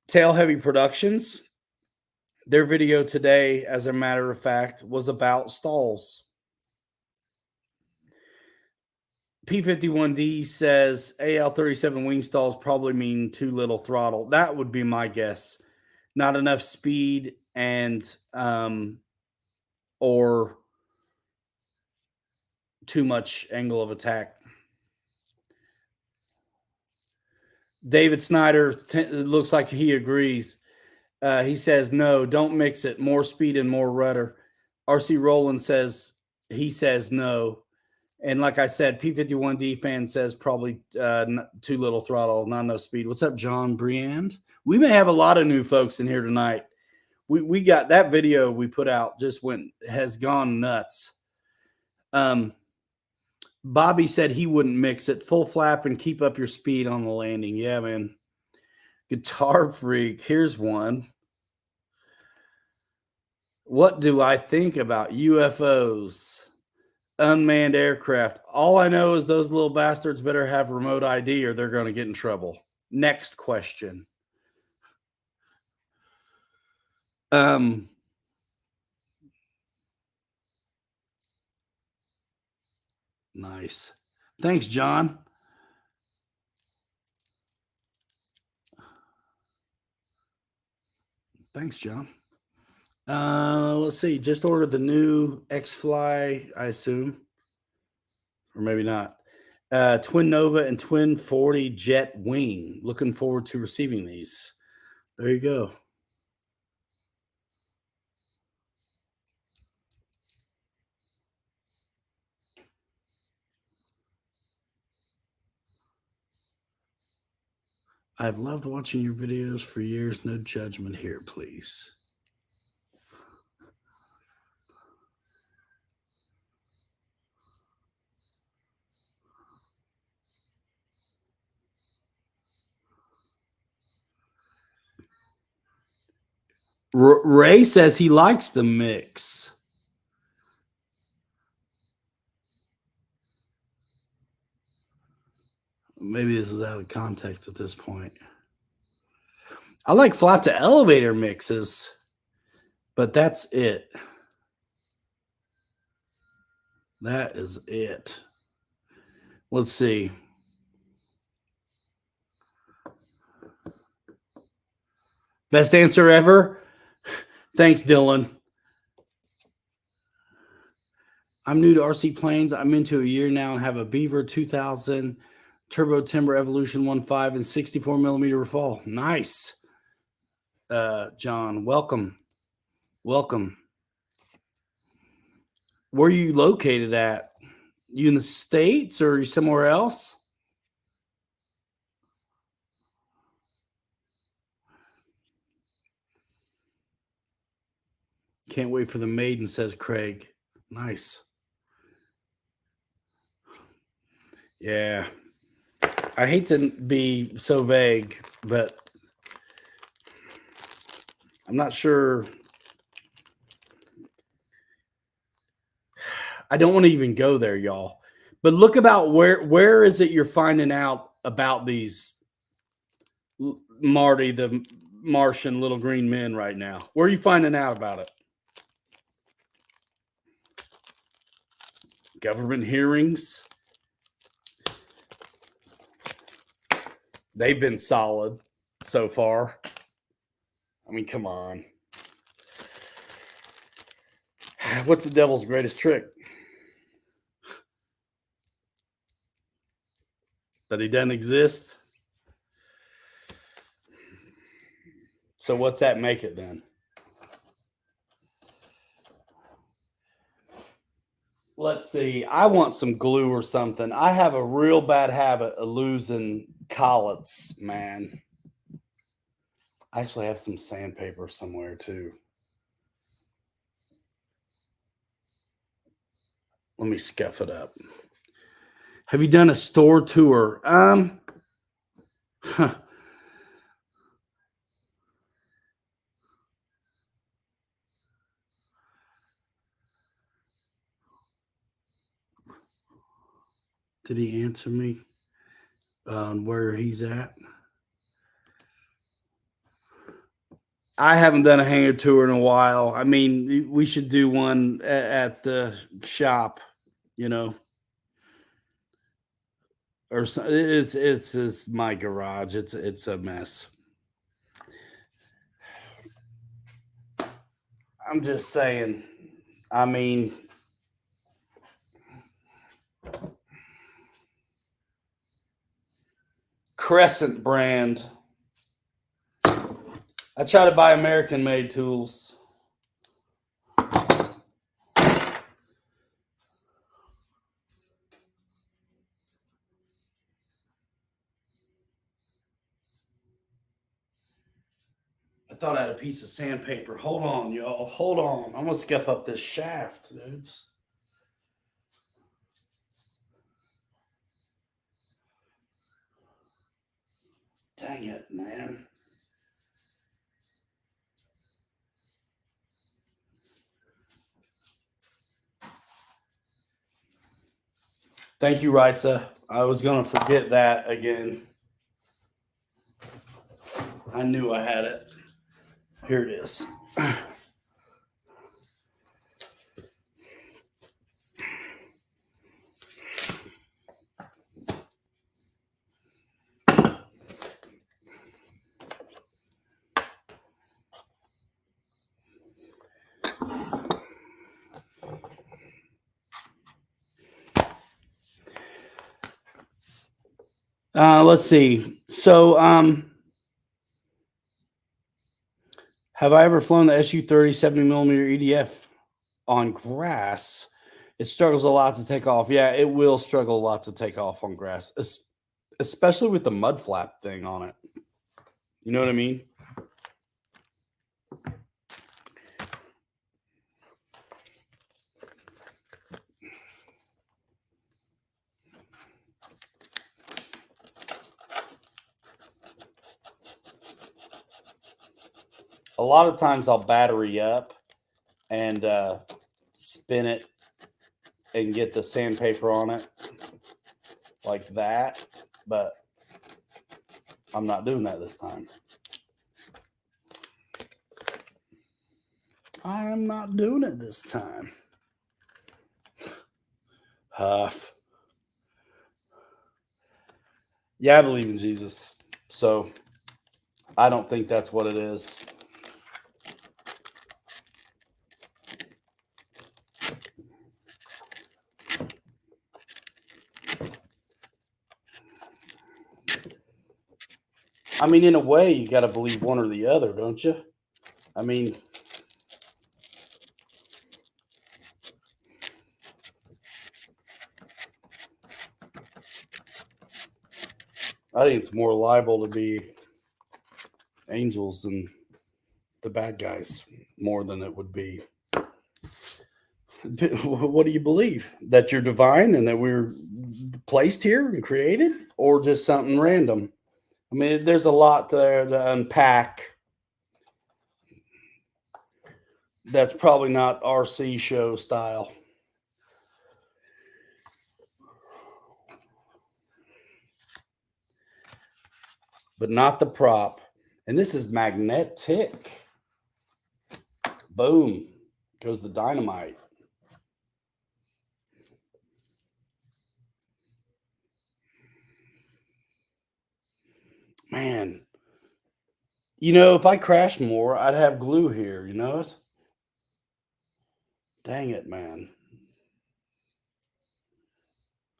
Tail Heavy Productions. Their video today, as a matter of fact, was about stalls. P51D says AL37 wing stalls probably mean too little throttle. That would be my guess. Not enough speed and or too much angle of attack. David Snyder looks like he agrees. He says, no, don't mix it. More speed and more rudder. RC Roland says, he says no. And like I said, P51D fan says probably too little throttle, not enough speed. What's up, John Briand? We may have a lot of new folks in here tonight. We got that video we put out has gone nuts. Bobby said he wouldn't mix it. Full flap and keep up your speed on the landing. Yeah, man. Guitar Freak. Here's one. What do I think about UFOs? Unmanned aircraft. All I know is those little bastards better have remote ID or they're going to get in trouble. Next question. Nice. Thanks, John. Thanks, John. Let's see. Just ordered the new X-Fly, I assume. Or maybe not. Twin Nova and Twin 40 Jet Wing. Looking forward to receiving these. There you go. I've loved watching your videos for years. No judgment here, please. Ray says he likes the mix. Maybe this is out of context at this point. I like flap to elevator mixes, but that's it. That is it. Let's see. Best answer ever? Thanks, Dylan. I'm new to RC planes. I'm into a year now and have a Beaver 2000 Turbo Timber Evolution 1.5 and 64 millimeter fall. Nice. John, welcome. Welcome. Where are you located at? You in the States or somewhere else? Can't wait for the maiden, says Craig. Nice. Yeah. I hate to be so vague, but I'm not sure. I don't want to even go there, y'all. But look about where is it you're finding out about these Marty, the Martian little green men right now? Where are you finding out about it? Government hearings. They've been solid so far. I mean, come on. What's the devil's greatest trick? That he doesn't exist? So what's that make it then? Let's see. I want some glue or something. I have a real bad habit of losing collets, man. I actually have some sandpaper somewhere too. Let me scuff it up. Have you done a store tour? Did he answer me on where he's at? I haven't done a hangar tour in a while. I mean, we should do one at the shop, you know. or it's my garage. It's a mess. I'm just saying. I mean, Crescent brand. I try to buy American made tools. I thought I had a piece of sandpaper. Hold on, y'all. Hold on. I'm gonna scuff up this shaft, dudes. Dang it, man. Thank you, Raitza. I was gonna forget that again. I knew I had it. Here it is. Let's see. So, have I ever flown the SU-30 70mm EDF on grass? It struggles a lot to take off. Yeah, it will struggle a lot to take off on grass, especially with the mud flap thing on it. You know what I mean? A lot of times I'll battery up and spin it and get the sandpaper on it like that, but I'm not doing that this time. I am not doing it this time. Huff. Yeah, I believe in Jesus. So I don't think that's what it is. I mean, in a way, you got to believe one or the other, don't you? I mean, I think it's more liable to be angels than the bad guys, more than it would be. What do you believe? That you're divine and that we're placed here and created, or just something random? I mean, there's a lot there to unpack. That's probably not RC show style. But not the prop. And this is magnetic. Boom. Goes the dynamite. Man. You know, if I crashed more, I'd have glue here, you know it? Dang it, man.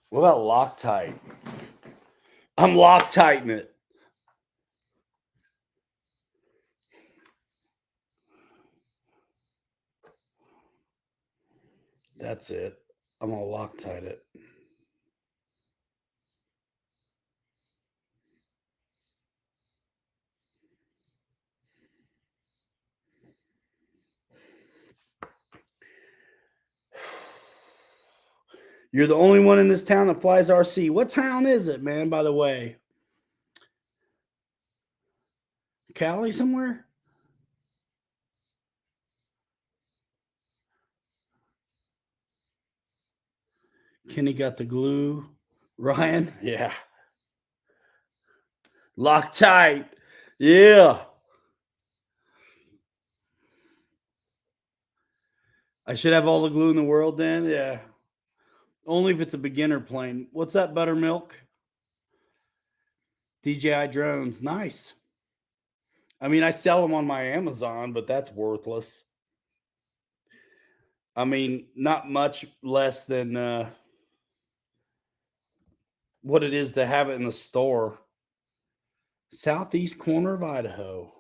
What about Loctite? I'm Loctiting it. That's it. I'm gonna Loctite it. You're the only one in this town that flies RC. What town is it, man, by the way? Cali somewhere? Kenny got the glue. Ryan? Yeah. Loctite. Yeah. I should have all the glue in the world then? Yeah. Only if it's a beginner plane. What's that, buttermilk? DJI drones, nice. I mean, I sell them on my Amazon, but that's worthless. I mean, not much less than what it is to have it in the store. Southeast corner of Idaho.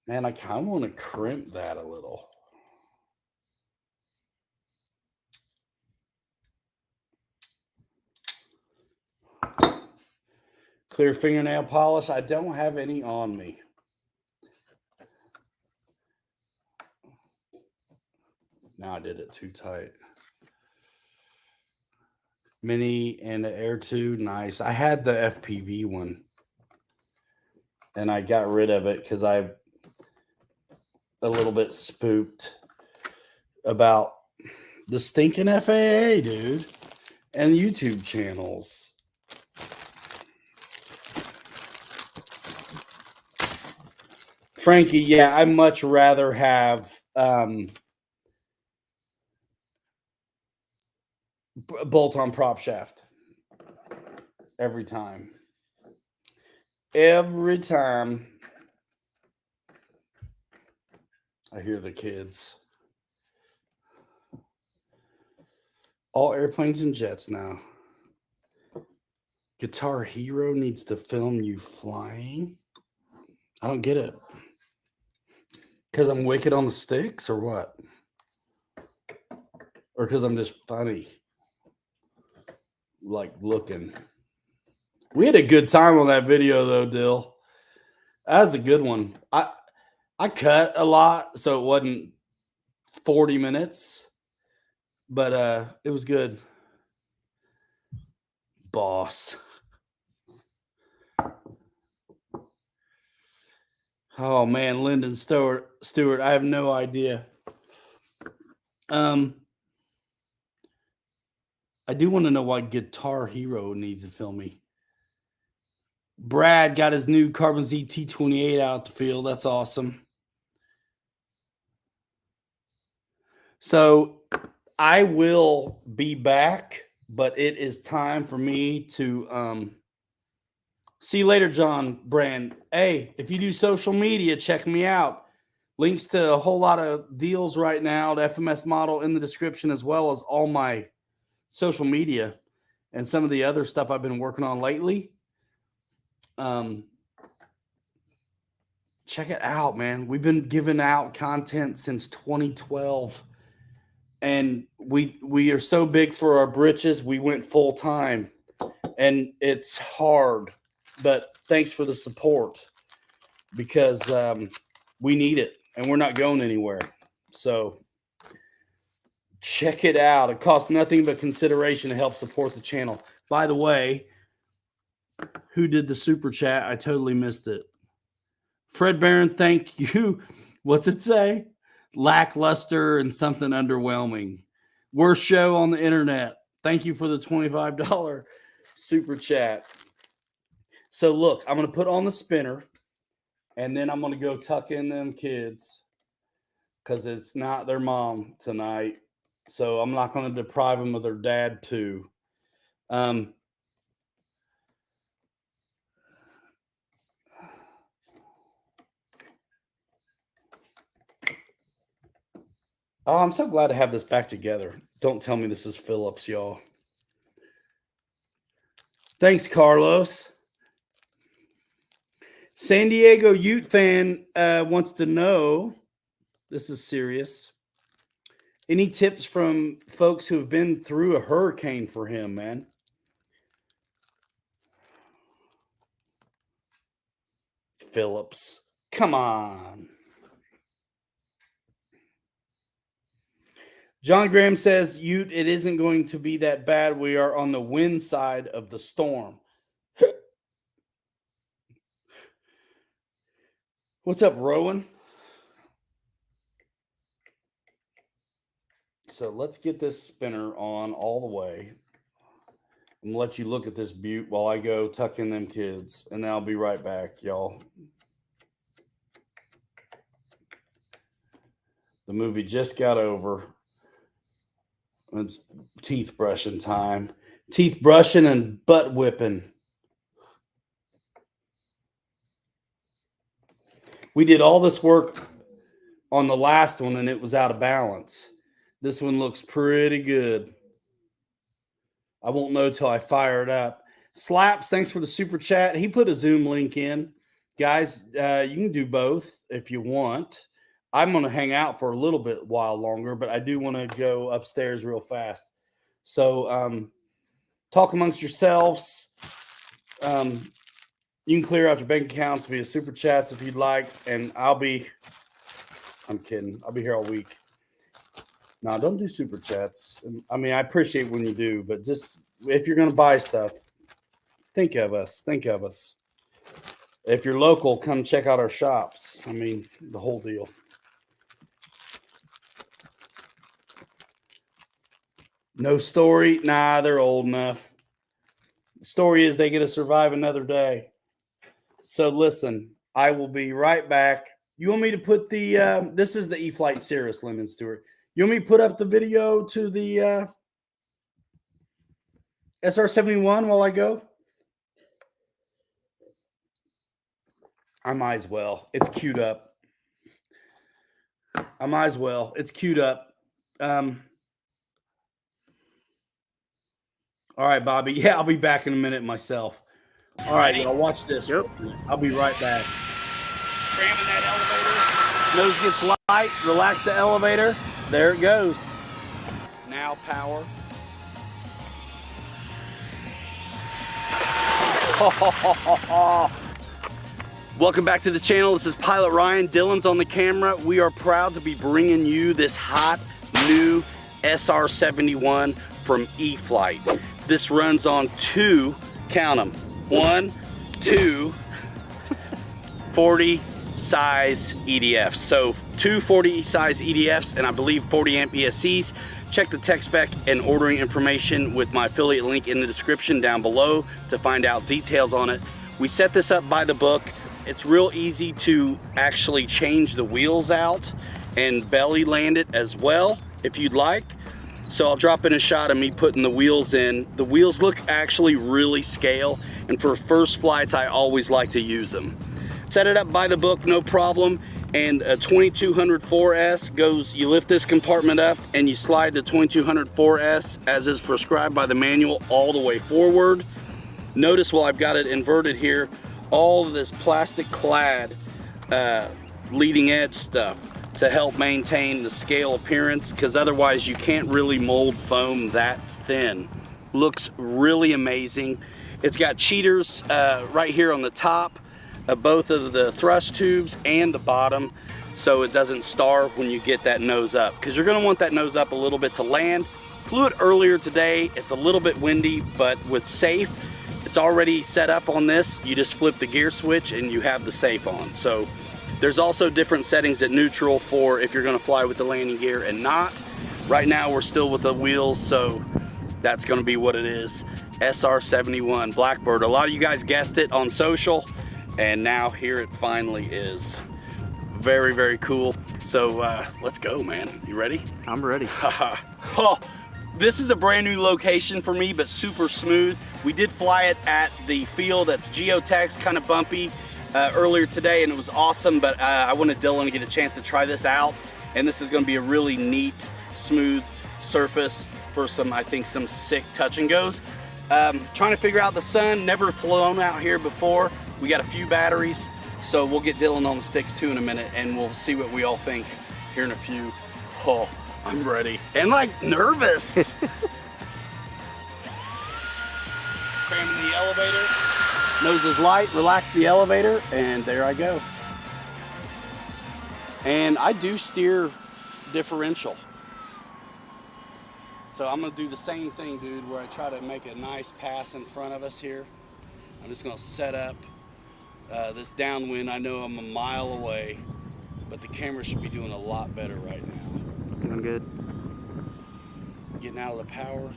Man, I kind of want to crimp that a little. Clear fingernail polish. I don't have any on me. Now I did it too tight. Mini and the Air 2, nice. I had the FPV one, and I got rid of it because I'm a little bit spooked about the stinking FAA, dude, and YouTube channels. Frankie, yeah, I'd much rather have bolt-on prop shaft every time. Every time. I hear the kids. All airplanes and jets now. Guitar Hero needs to film you flying. I don't get it. Because I'm wicked on the sticks or what? Or because I'm just funny? Like looking. We had a good time on that video though, Dill. That was a good one. I cut a lot, so it wasn't 40 minutes. But it was good. Boss. Oh man, Lyndon Stewart, I have no idea. I do want to know why Guitar Hero needs to film me. Brad got his new Carbon Z T28 out the field. That's awesome. So I will be back, but it is time for me to see you later, John Brand. Hey, if you do social media, check me out. Links to a whole lot of deals right now, the FMS model in the description, as well as all my social media and some of the other stuff I've been working on lately. Check it out, man. We've been giving out content since 2012. And we are so big for our britches, we went full time. And it's hard. But thanks for the support, because we need it and we're not going anywhere. So check it out. It costs nothing but consideration to help support the channel. By the way, who did the super chat? I totally missed it. Fred Barron, thank you. What's it say? Lackluster and something underwhelming. Worst show on the internet. Thank you for the $25 super chat. So look, I'm going to put on the spinner, and then I'm going to go tuck in them kids because it's not their mom tonight. So I'm not going to deprive them of their dad too. Oh, I'm so glad to have this back together. Don't tell me this is Phillips, y'all. Thanks, Carlos. San Diego Ute fan wants to know, this is serious, any tips from folks who have been through a hurricane for him, man? Phillips, come on. John Graham says, Ute, it isn't going to be that bad. We are on the wind side of the storm. What's up, Rowan? So let's get this spinner on all the way. I'm going to let you look at this butte while I go tuck in them kids, and then I'll be right back, y'all. The movie just got over. It's teeth brushing time. Teeth brushing and butt whipping. We did all this work on the last one and it was out of balance. This one looks pretty good. I won't know till I fire it up. Slaps, thanks for the super chat. He put a Zoom link in. Guys, you can do both if you want. I'm going to hang out for a little bit while longer, but I do want to go upstairs real fast. So talk amongst yourselves. You can clear out your bank accounts via super chats if you'd like, and I'm kidding. I'll be here all week. No, don't do super chats. I mean, I appreciate when you do, but just if you're going to buy stuff, think of us. Think of us. If you're local, come check out our shops. I mean, the whole deal. No story? Nah, they're old enough. The story is they get to survive another day. So listen, I will be right back. You want me to put the, this is the E-Flight Cirrus, Lyndon Stewart. You want me to put up the video to the SR-71 while I go? I might as well. It's queued up. I might as well. It's queued up. All right, Bobby. Yeah, I'll be back in a minute myself. All right, y'all, watch this. Yep. I'll be right back. Cramming that elevator. Nose gets light. Relax the elevator. There it goes. Now power. Welcome back to the channel. This is Pilot Ryan. Dylan's on the camera. We are proud to be bringing you this hot new SR-71 from E-Flight. This runs on two, count them, 1, 2, 40 size EDFs. So two 40 size EDFs and I believe 40 amp ESCs. Check the tech spec and ordering information with my affiliate link in the description down below to find out details on it. We set this up by the book. It's real easy to actually change the wheels out and belly land it as well if you'd like. So I'll drop in a shot of me putting the wheels in. The wheels look actually really scale, and for first flights I always like to use them. Set it up by the book, no problem. And a 2200 4S goes, you lift this compartment up and you slide the 2200 4S as is prescribed by the manual all the way forward. Notice while I've got it inverted here, all of this plastic clad leading edge stuff to help maintain the scale appearance, because otherwise you can't really mold foam that thin. Looks really amazing. It's got cheaters right here on the top of both of the thrust tubes and the bottom, so it doesn't starve when you get that nose up, because you're going to want that nose up a little bit to land. Flew it earlier today. It's a little bit windy, but with safe, it's already set up on this. You just flip the gear switch and you have the safe on. So there's also different settings at neutral for if you're going to fly with the landing gear and not. Right now we're still with the wheels, so that's going to be what it is. SR-71 Blackbird. A lot of you guys guessed it on social, and now here it finally is. Very, very cool. So let's go, man. You ready? I'm ready. Oh, this is a brand new location for me, but super smooth. We did fly it at the field that's geotex, kind of bumpy earlier today, and it was awesome, but I wanted Dylan to get a chance to try this out, and this is going to be a really neat, smooth surface for some, I think, some sick touch and goes. Trying to figure out the sun, never flown out here before. We got a few batteries, so we'll get Dylan on the sticks too in a minute, and we'll see what we all think here in a few. Oh, I'm ready. And like nervous. Cramming the elevator. Nose is light, relax the elevator, and there I go. And I do steer differential. So I'm gonna do the same thing, dude, where I try to make a nice pass in front of us here. I'm just gonna set up this downwind. I know I'm a mile away, but the camera should be doing a lot better right now. Doing good. Getting out of the power,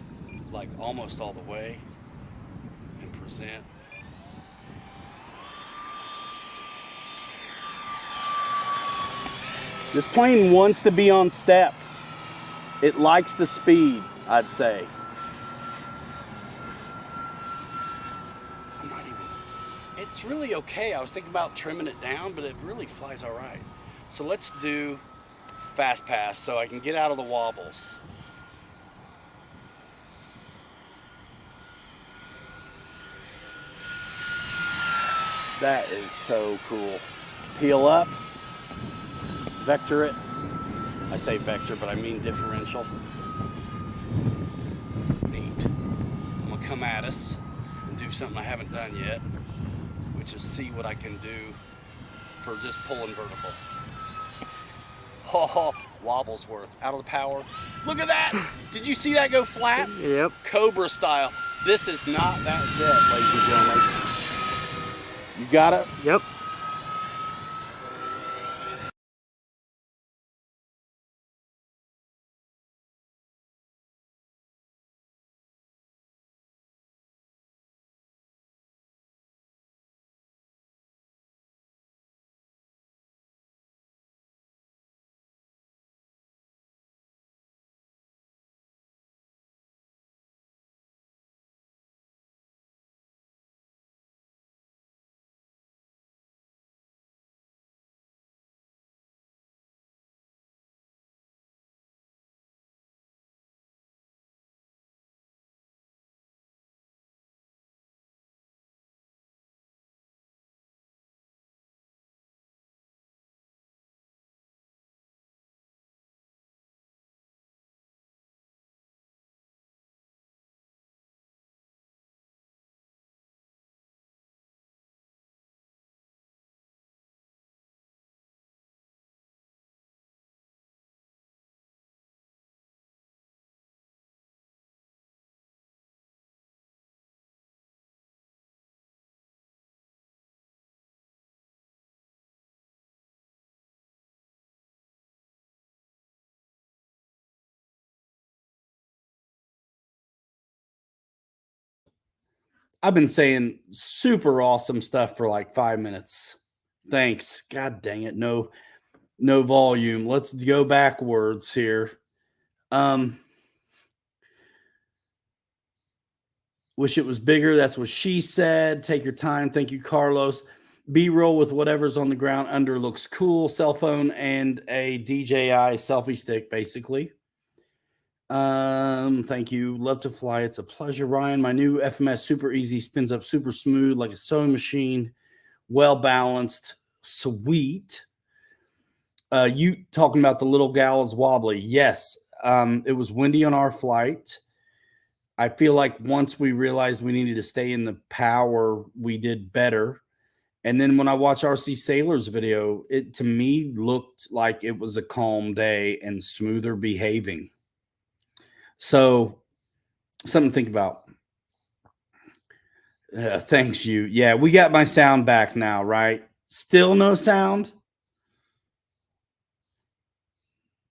like almost all the way, and present. This plane wants to be on step. It likes the speed. I'd say. It's really okay. I was thinking about trimming it down, but it really flies all right. So let's do fast pass so I can get out of the wobbles. That is so cool. Peel up, vector it. I say vector, but I mean differential. Neat. I'm gonna come at us and do something I haven't done yet, which is see what I can do for just pulling vertical. Oh, Wobblesworth, out of the power. Look at that! Did you see that go flat? Yep. Cobra style. This is not that jet, ladies and gentlemen. You got it? Yep. I've been saying super awesome stuff for like 5 minutes. Thanks. God dang it. No volume. Let's go backwards here. Wish it was bigger. That's what she said. Take your time. Thank you, Carlos. B-roll with whatever's on the ground under looks cool. Cell phone and a DJI selfie stick, basically. Thank you. Love to fly. It's a pleasure, Ryan. My new FMS super easy, spins up super smooth like a sewing machine. Well balanced. Sweet. You talking about the little gal is wobbly. Yes. It was windy on our flight. I feel like once we realized we needed to stay in the power, we did better. And then when I watched RC Sailor's video, it to me looked like it was a calm day and smoother behaving. So something to think about. Thanks, you. Yeah, we got my sound back now, right? Still no sound?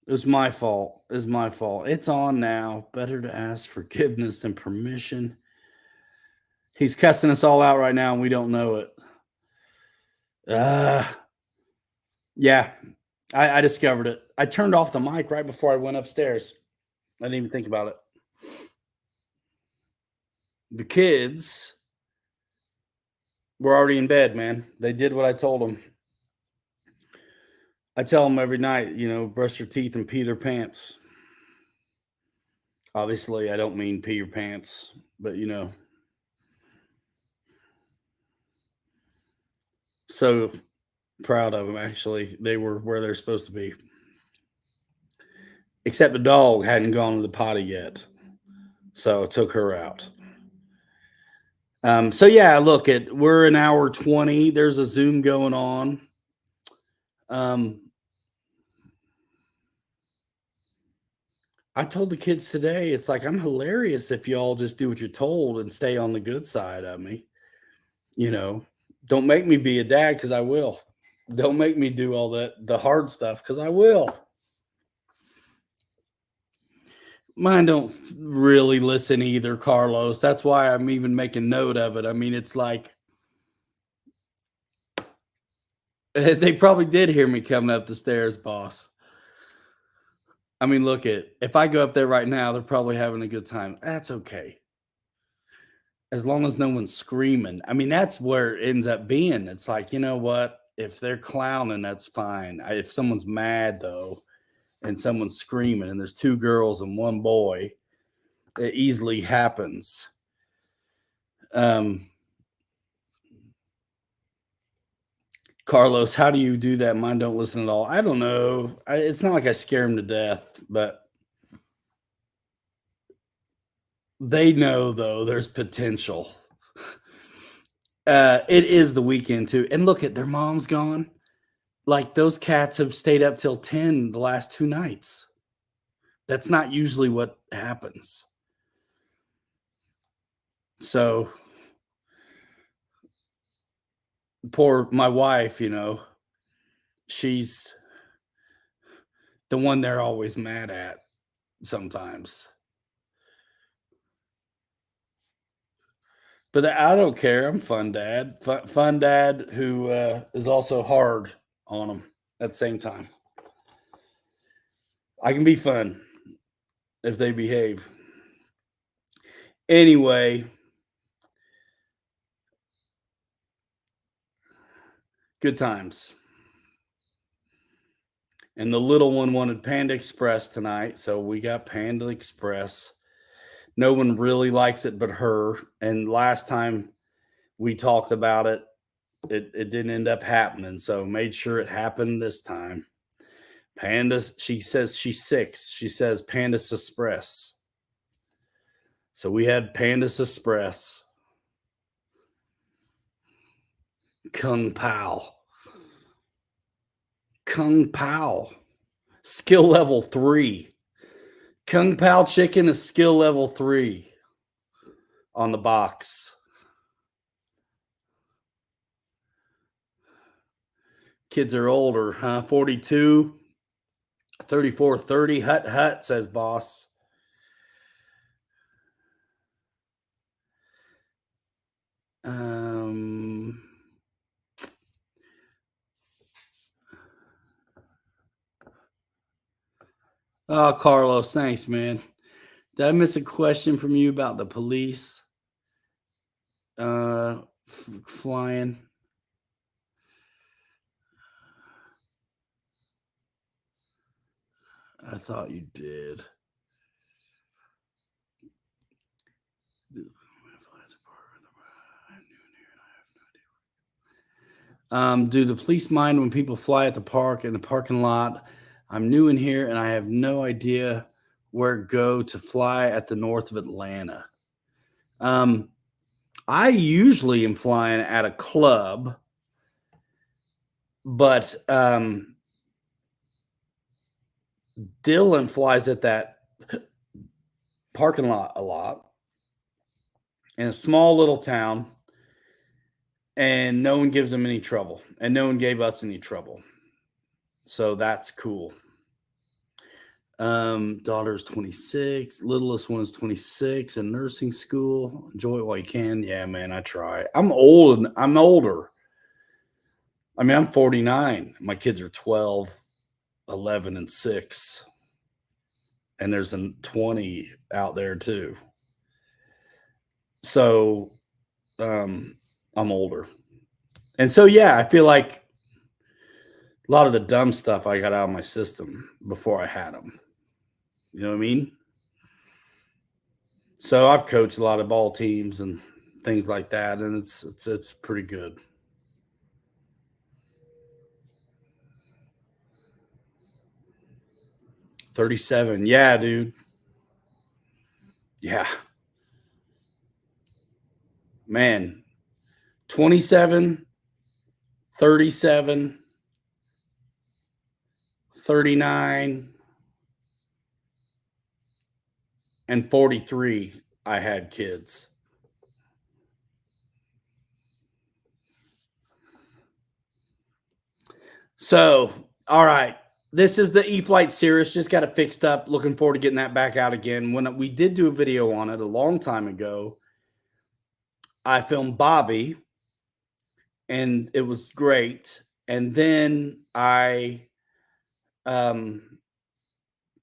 It was my fault. It's my fault. It's on now. Better to ask forgiveness than permission. He's cussing us all out right now, and we don't know it. Yeah, I discovered it. I turned off the mic right before I went upstairs. I didn't even think about it. The kids were already in bed, man. They did what I told them. I tell them every night, brush your teeth and pee their pants. Obviously, I don't mean pee your pants, but So proud of them, actually. They were where they're supposed to be. Except the dog hadn't gone to the potty yet. So I took her out. So yeah, look, we're an hour 20. There's a Zoom going on. I told the kids today, it's like, I'm hilarious if y'all just do what you're told and stay on the good side of me. Don't make me be a dad because I will. Don't make me do all the hard stuff because I will. Mine don't really listen either, Carlos. That's why I'm even making note of it. I mean, it's like they probably did hear me coming up the stairs, boss. I mean, look if I go up there right now, they're probably having a good time. That's okay. As long as no one's screaming. I mean, that's where it ends up being. It's like, you know what? If they're clowning, that's fine. If someone's mad though, and someone's screaming, and there's 2 girls and 1 boy, it easily happens. Carlos, how do you do that? Mine don't listen at all. I don't know. It's not like I scare them to death, but they know though there's potential. It is the weekend too, and look at their mom's gone. Like those cats have stayed up till 10 the last 2 nights. That's not usually what happens. So poor my wife, she's the one they're always mad at sometimes. But I don't care. I'm fun dad. Fun dad who is also hard on them at the same time. I can be fun if they behave. Anyway, good times. And the little one wanted Panda Express tonight, so we got Panda Express. No one really likes it but her. And last time we talked about it, it didn't end up happening. So made sure it happened this time. Pandas, she says she's 6. She says Pandas Express. So we had Pandas Express. Kung Pao. Kung Pao. Skill level 3. Kung Pao chicken is skill level 3 on the box. Kids are older, huh? 42, 34, 30. Hut, says boss. Oh, Carlos, thanks, man. Did I miss a question from you about the police flying? I thought you did. Do the police mind when people fly at the park in the parking lot? I'm new in here and I have no idea where to go to fly at the north of Atlanta. I usually am flying at a club, but Dylan flies at that parking lot a lot in a small little town, and no one gives him any trouble, and no one gave us any trouble. So that's cool. Daughter's 26, littlest one is 26 in nursing school. Enjoy it while you can. Yeah, man, I try. I'm old and I'm older. I mean, I'm 49. My kids are 12, 11, and 6. And there's a 20 out there too. So I'm older. And so, yeah, I feel like a lot of the dumb stuff I got out of my system before I had them. You know what I mean? So I've coached a lot of ball teams and things like that, and it's pretty good. $37. Yeah, dude. Yeah. Man. 27, 37, 39, and 43. I had kids. So, all right. This is the E-Flight Cirrus. Just got it fixed up. Looking forward to getting that back out again. When we did do a video on it a long time ago, I filmed Bobby, and it was great. And then I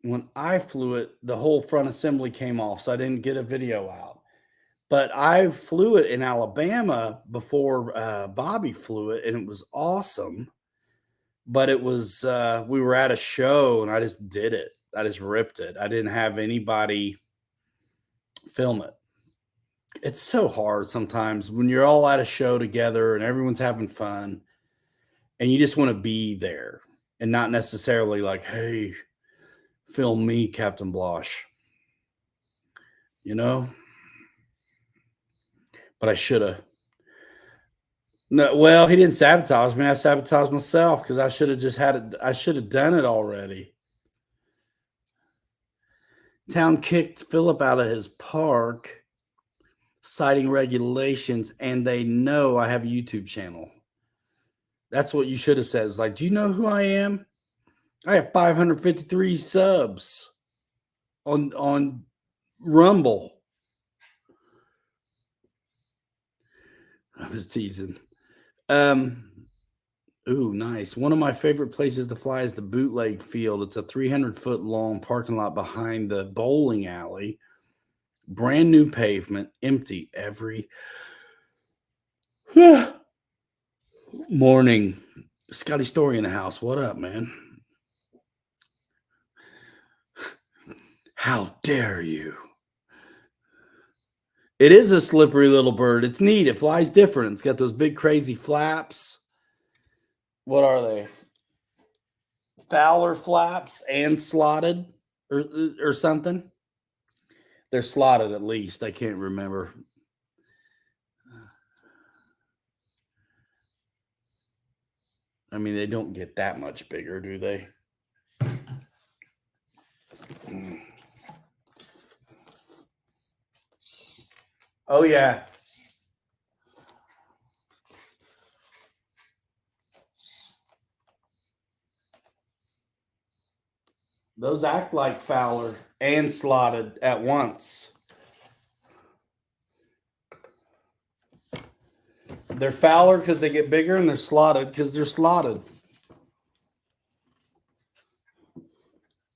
when I flew it, the whole front assembly came off, so I didn't get a video out. But I flew it in Alabama before Bobby flew it, and it was awesome. But it was we were at a show, and I just did it. I just ripped it. I didn't have anybody film it. It's so hard sometimes when you're all at a show together and everyone's having fun, and you just want to be there and not necessarily like, hey, film me, Captain Blosh. You know? But I should have. No, well, he didn't sabotage me. I sabotaged myself because I should have just had it. I should have done it already. Town kicked Philip out of his park, citing regulations, and they know I have a YouTube channel. That's what you should have said. It's like, do you know who I am? I have 553 subs on Rumble. I was teasing. Ooh, nice. One of my favorite places to fly is the Bootleg Field. It's a 300-foot long parking lot behind the bowling alley. Brand new pavement, empty every morning. Scotty Story in the house. What up, man? How dare you? It is a slippery little bird. It's neat. It flies different. It's got those big crazy flaps. What are they? Fowler flaps and slotted or something. They're slotted at least. I can't remember. I mean, they don't get that much bigger, do they? Oh, yeah. Those act like Fowler and slotted at once. They're Fowler because they get bigger, and they're slotted because they're slotted.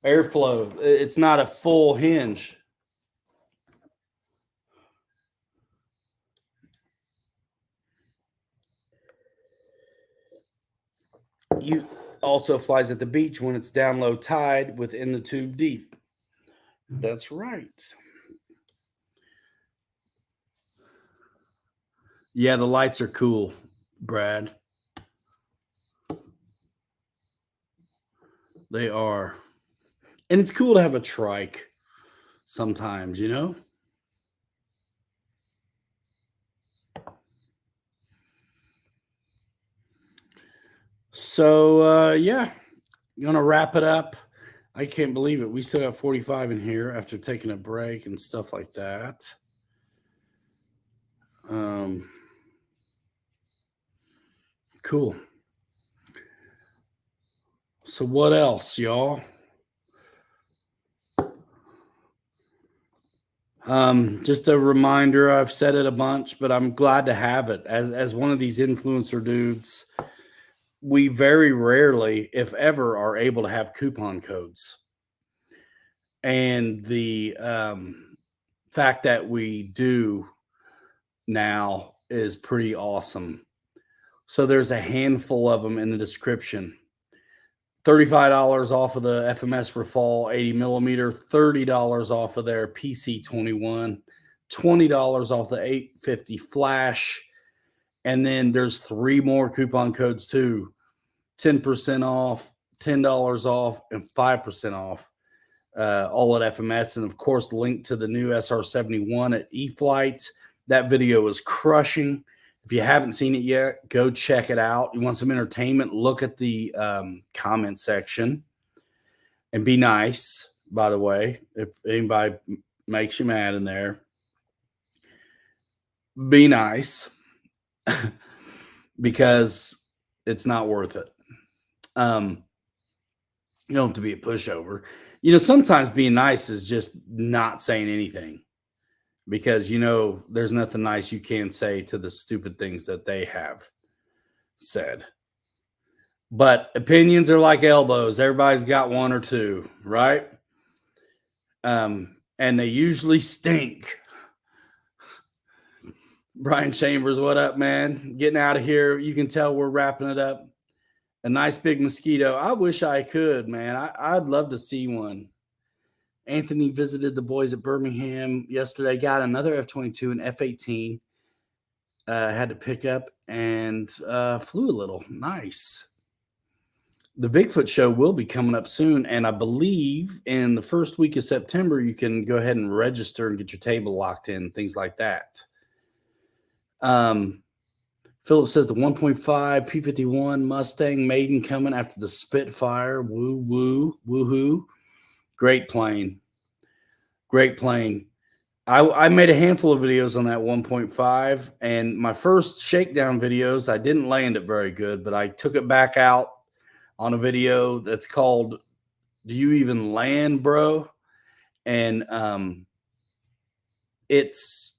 Airflow. It's not a full hinge. You also flies at the beach when it's down low tide within the tube deep. That's right. Yeah, the lights are cool, Brad. They are. And it's cool to have a trike sometimes, you know? So, yeah, going to wrap it up. I can't believe it. We still got 45 in here after taking a break and stuff like that. Cool. So what else, y'all? Just a reminder, I've said it a bunch, but I'm glad to have it. As one of these influencer dudes, we very rarely, if ever, are able to have coupon codes. And the fact that we do now is pretty awesome. So there's a handful of them in the description. $35 off of the FMS Rafale 80 millimeter, $30 off of their PC21, $20 off the 850 Flash, and then there's 3 more coupon codes too: 10% off, $10 off, and 5% off. All at FMS, and of course, link to the new SR71 at eFlight. That video is crushing. If you haven't seen it yet, go check it out. You want some entertainment? Look at the comment section and be nice. By the way, if anybody makes you mad in there, be nice because it's not worth it. You don't have to be a pushover. You know, sometimes being nice is just not saying anything. Because, you know, there's nothing nice you can say to the stupid things that they have said. But opinions are like elbows. Everybody's got one or two, right? And they usually stink. Brian Chambers, what up, man? Getting out of here. You can tell we're wrapping it up. A nice big mosquito. I wish I could, man. I'd love to see one. Anthony visited the boys at Birmingham yesterday. Got another F-22 and F-18. Had to pick up and flew a little. Nice. The Bigfoot show will be coming up soon, and I believe in the first week of September you can go ahead and register and get your table locked in, things like that. Philip says the 1.5 P-51 Mustang maiden coming after the Spitfire. Woo woo woohoo! Great plane. Great plane. I made a handful of videos on that 1.5, and my first shakedown videos I didn't land it very good, but I took it back out on a video that's called "Do You Even Land, Bro?" And it's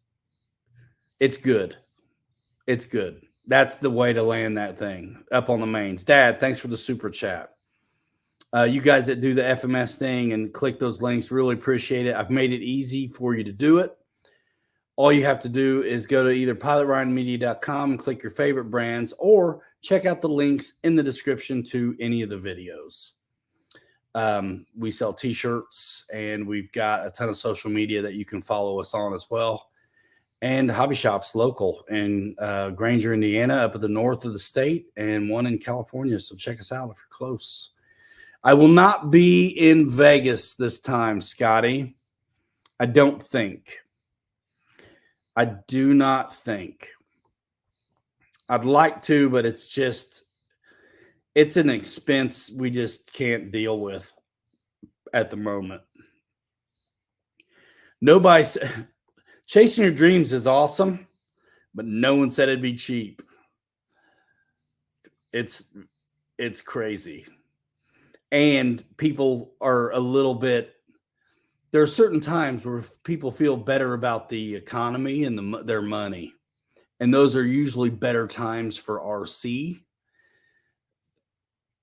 good. It's good. That's the way to land that thing up on the mains. Dad, thanks for the super chat. You guys that do the FMS thing and click those links, really appreciate it. I've made it easy for you to do it. All you have to do is go to either pilotryanmedia.com and click your favorite brands, or check out the links in the description to any of the videos. We sell t-shirts, and we've got a ton of social media that you can follow us on as well. And hobby shops local in Granger, Indiana, up at the north of the state, and one in California. So check us out if you're close. I will not be in Vegas this time, Scotty. I don't think. I do not think. I'd like to, but it's an expense we just can't deal with at the moment. Nobody said chasing your dreams is awesome, but no one said it'd be cheap. It's crazy. And people are a little bit, there are certain times where people feel better about the economy and their money. And those are usually better times for RC.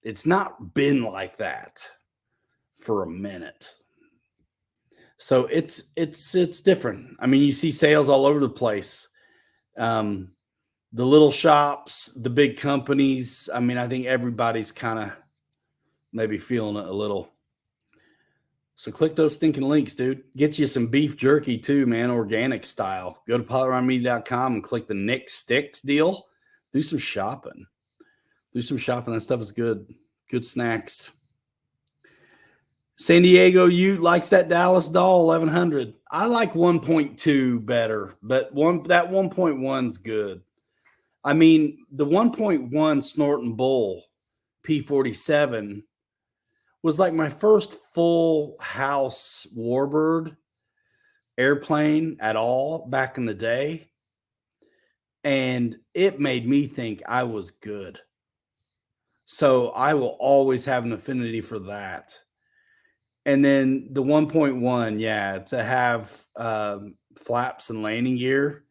It's not been like that for a minute. So it's different. I mean, you see sales all over the place. The little shops, the big companies. I mean, I think everybody's kind of maybe feeling it a little. So click those stinking links, dude. Get you some beef jerky too, man, organic style. Go to pilotryanmedia.com and click the Nick Sticks deal. Do some shopping. That stuff is good. Good snacks. San Diego Ute likes that Dallas Doll 1100. I like 1.2 better, but that 1.1's good. I mean, the 1.1 Snorting Bull P-47 was like my first full house warbird airplane at all back in the day. And it made me think I was good. So I will always have an affinity for that. And then the 1.1, yeah, to have flaps and landing gear.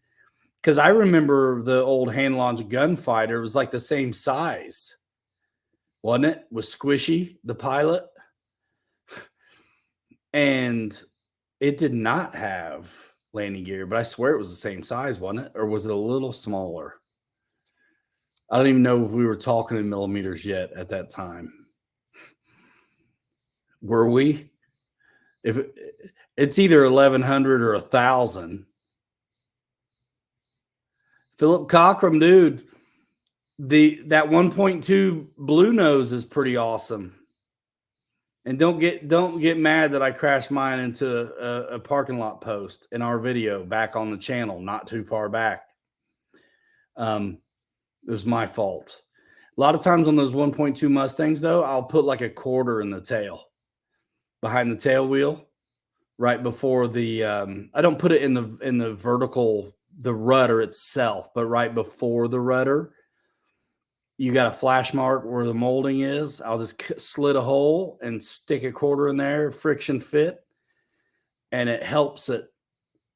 Because I remember the old hand-launched gunfighter was like the same size. Wasn't it? Was Squishy, the pilot. And it did not have landing gear, but I swear it was the same size, wasn't it? Or was it a little smaller? I don't even know if we were talking in millimeters yet at that time. Were we? If it's either 1100 or 1000. Philip Cockram, dude. That 1.2 Blue Nose is pretty awesome. And don't get mad that I crashed mine into a parking lot post in our video back on the channel, not too far back. It was my fault. A lot of times on those 1.2 Mustangs, though, I'll put like a quarter in the tail, behind the tail wheel, right before the. I don't put it in the vertical, the rudder itself, but right before the rudder. You got a flash mark where the molding is. I'll just slit a hole and stick a quarter in there, friction fit, and it helps it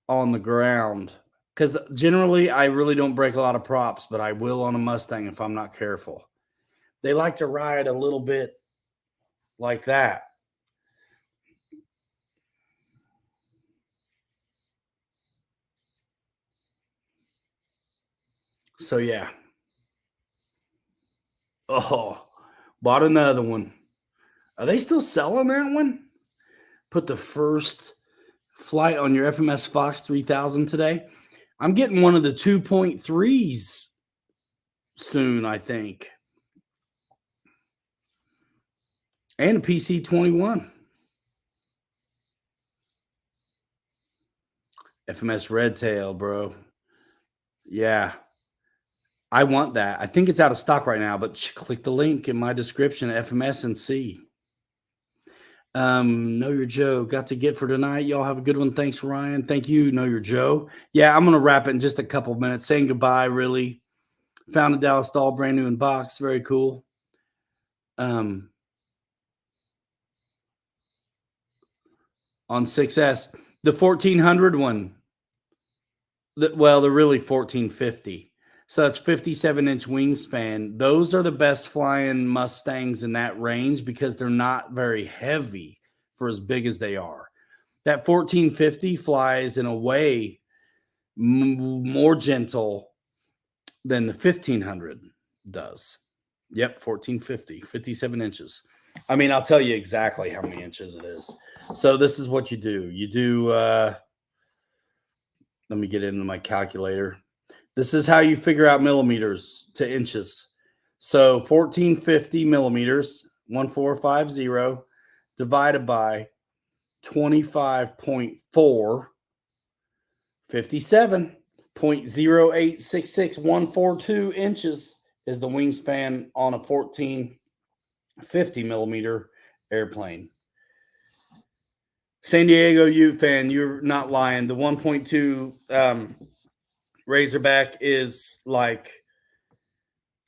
on the ground. Because generally, I really don't break a lot of props, but I will on a Mustang if I'm not careful. They like to ride a little bit like that. So yeah. Oh, bought another one. Are they still selling that one? Put the first flight on your FMS Fox 3000 today. I'm getting one of the 2.3s soon, I think. And a PC-21. FMS Redtail, bro. Yeah. I want that. I think it's out of stock right now, but click the link in my description, FMS, and see. Know Your Joe. Got to get for tonight. Y'all have a good one. Thanks, Ryan. Thank you, Know Your Joe. Yeah, I'm going to wrap it in just a couple minutes. Saying goodbye, really. Found a Dallas doll, brand new in box. Very cool. On 6S. The 1400 one. Well, they're really 1450. So that's 57-inch wingspan. Those are the best flying Mustangs in that range because they're not very heavy for as big as they are. That 1450 flies in a way more gentle than the 1500 does. Yep, 1450, 57 inches. I mean, I'll tell you exactly how many inches it is. So this is what you do. You do, let me get into my calculator. This is how you figure out millimeters to inches. So 1450 millimeters, 1450, divided by 25.4, 57.0866142 inches is the wingspan on a 1450 millimeter airplane. San Diego Ute fan, you're not lying. The 1.2 Razorback is like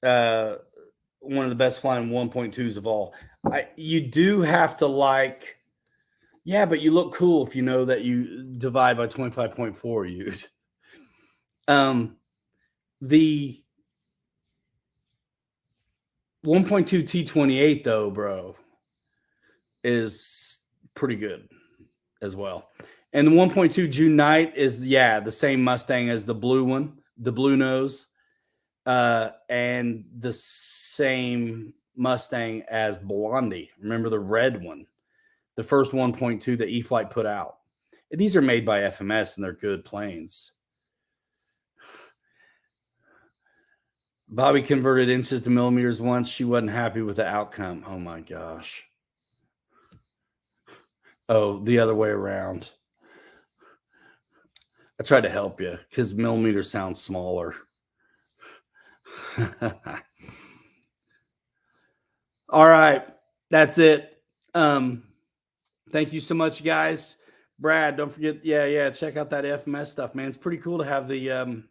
one of the best flying 1.2s of all. You do have to like, yeah, but you look cool if you know that you divide by 25.4 Ute. The 1.2 T28 though, bro, is pretty good as well. And the 1.2 June Knight is, yeah, the same Mustang as the blue one, the blue nose, and the same Mustang as Blondie. Remember the red one, the first 1.2 that E-Flight put out. These are made by FMS and they're good planes. Bobby converted inches to millimeters once. She wasn't happy with the outcome. Oh my gosh. Oh, the other way around. I tried to help you because millimeters sound smaller. All right. That's it. Thank you so much, guys. Brad, don't forget. Yeah. Check out that FMS stuff, man. It's pretty cool to have the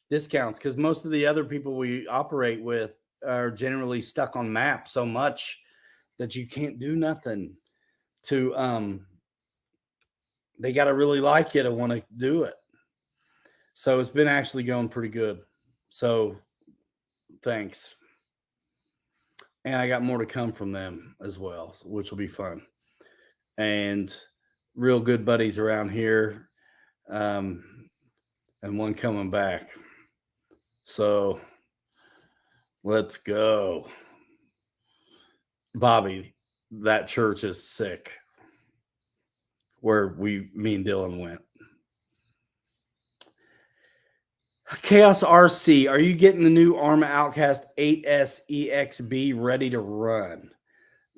discounts because most of the other people we operate with are generally stuck on map so much that you can't do nothing to they got to really like you to want to do it. So it's been actually going pretty good. So thanks. And I got more to come from them as well, which will be fun. And real good buddies around here. And one coming back. So let's go. Bobby, that church is sick. Where me and Dylan went. Chaos RC, are you getting the new Arma Outcast 8S EXB ready to run?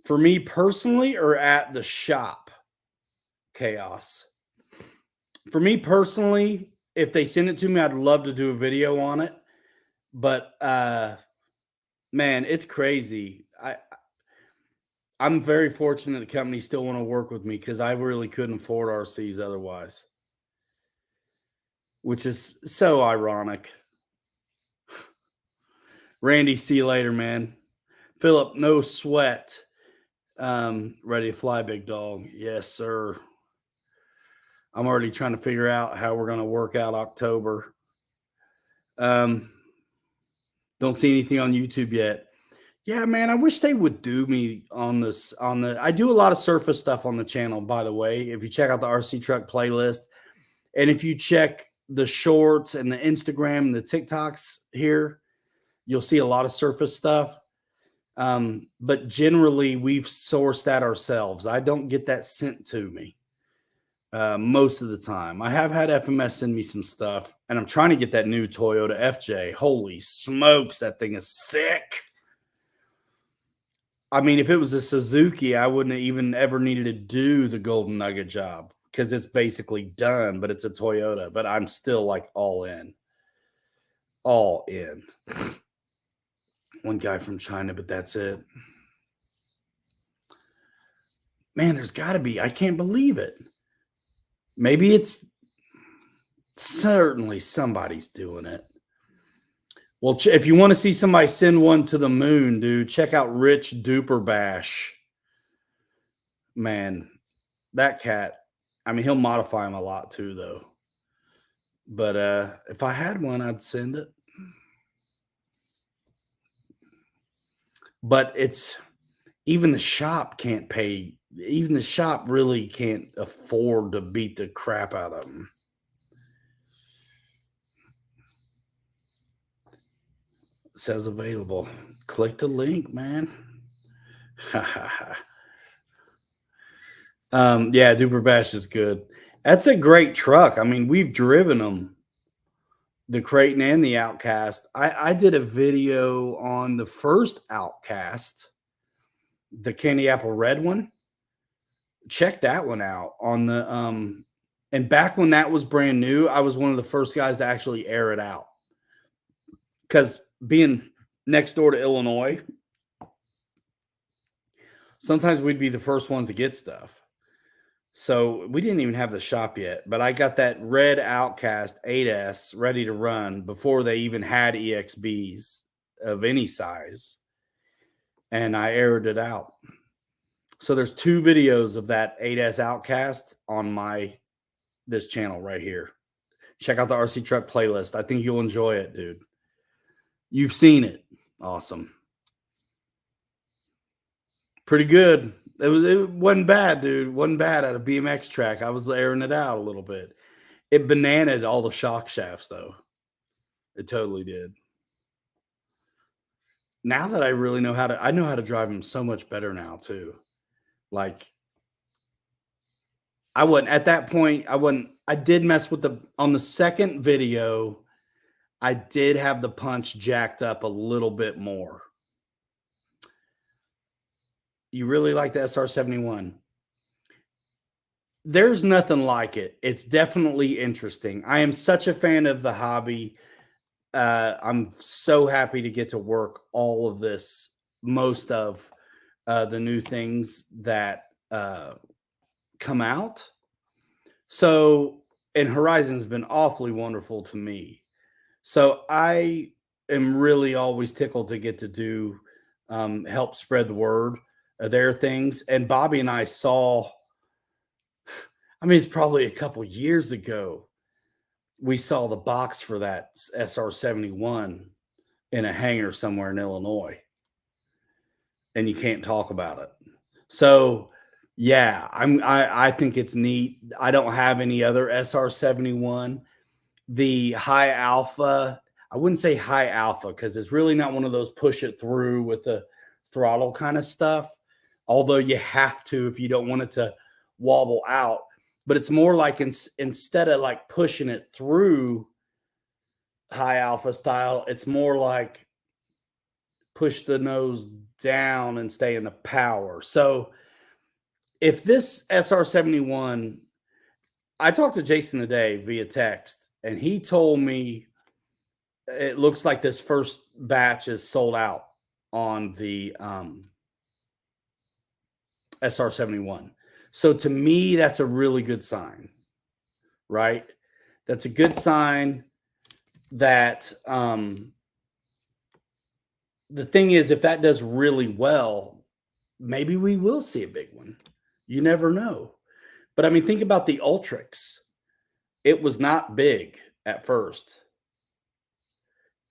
For me personally or at the shop? Chaos. For me personally, if they send it to me, I'd love to do a video on it. But man, it's crazy. I'm very fortunate the company still want to work with me because I really couldn't afford RCs otherwise. Which is so ironic. Randy, see you later, man. Philip, no sweat. Ready to fly, big dog. Yes, sir. I'm already trying to figure out how we're going to work out October. Don't see anything on YouTube yet. Yeah, man, I wish they would do me on this. I do a lot of surface stuff on the channel, by the way. If you check out the RC truck playlist, and if you check the shorts and the Instagram and the TikToks here, you'll see a lot of surface stuff. But generally, we've sourced that ourselves. I don't get that sent to me most of the time. I have had FMS send me some stuff, and I'm trying to get that new Toyota FJ. Holy smokes, that thing is sick. I mean, if it was a Suzuki, I wouldn't have even ever needed to do the Golden Nugget job because it's basically done, but it's a Toyota. But I'm still like all in. All in. One guy from China, but that's it. Man, there's got to be. I can't believe it. Maybe it's certainly somebody's doing it. Well, if you want to see somebody send one to the moon, dude, check out Rich Duper Bash. Man, that cat. I mean, he'll modify him a lot too, though. But if I had one, I'd send it. But it's even the shop can't pay. Even the shop really can't afford to beat the crap out of them. It says available. Click the link, man. Yeah, Duper Bash is good. That's a great truck. I mean, we've driven them, the Creighton and the Outcast. I did a video on the first Outcast, the candy apple red one. Check that one out on the and back when that was brand new, I was one of the first guys to actually air it out. Because being next door to Illinois, sometimes we'd be the first ones to get stuff. So we didn't even have the shop yet, but I got that red Outcast 8S ready to run before they even had EXBs of any size. And I aired it out. So there's 2 videos of that 8S Outcast on this channel right here. Check out the RC Truck playlist. I think you'll enjoy it, dude. You've seen it. Awesome. Pretty good. It wasn't bad, dude. Wasn't bad at a BMX track. I was airing it out a little bit. It bananaed all the shock shafts, though. It totally did. Now that I really know I know how to drive them so much better now, too. Like, I wasn't at that point. I did mess with on the second video. I did have the punch jacked up a little bit more. You really like the SR71? There's nothing like it. It's definitely interesting. I am such a fan of the hobby. I'm so happy to get to work all of this, most of the new things that come out. So, and Horizon's been awfully wonderful to me. So I am really always tickled to get to do help spread the word of their things. And Bobby and I saw, I mean, it's probably a couple years ago, we saw the box for that SR71 in a hangar somewhere in Illinois. And you can't talk about it. So yeah, I think it's neat. I don't have any other SR71. The high alpha, I wouldn't say high alpha because it's really not one of those push it through with the throttle kind of stuff. Although you have to if you don't want it to wobble out. But it's more like instead of like pushing it through high alpha style, it's more like push the nose down and stay in the power. So if this SR71, I talked to Jason today via text, and he told me it looks like this first batch is sold out on the SR71. So to me, that's a really good sign, right? That's a good sign that the thing is, if that does really well, maybe we will see a big one. You never know. But I mean, think about the Ultrix. It was not big at first.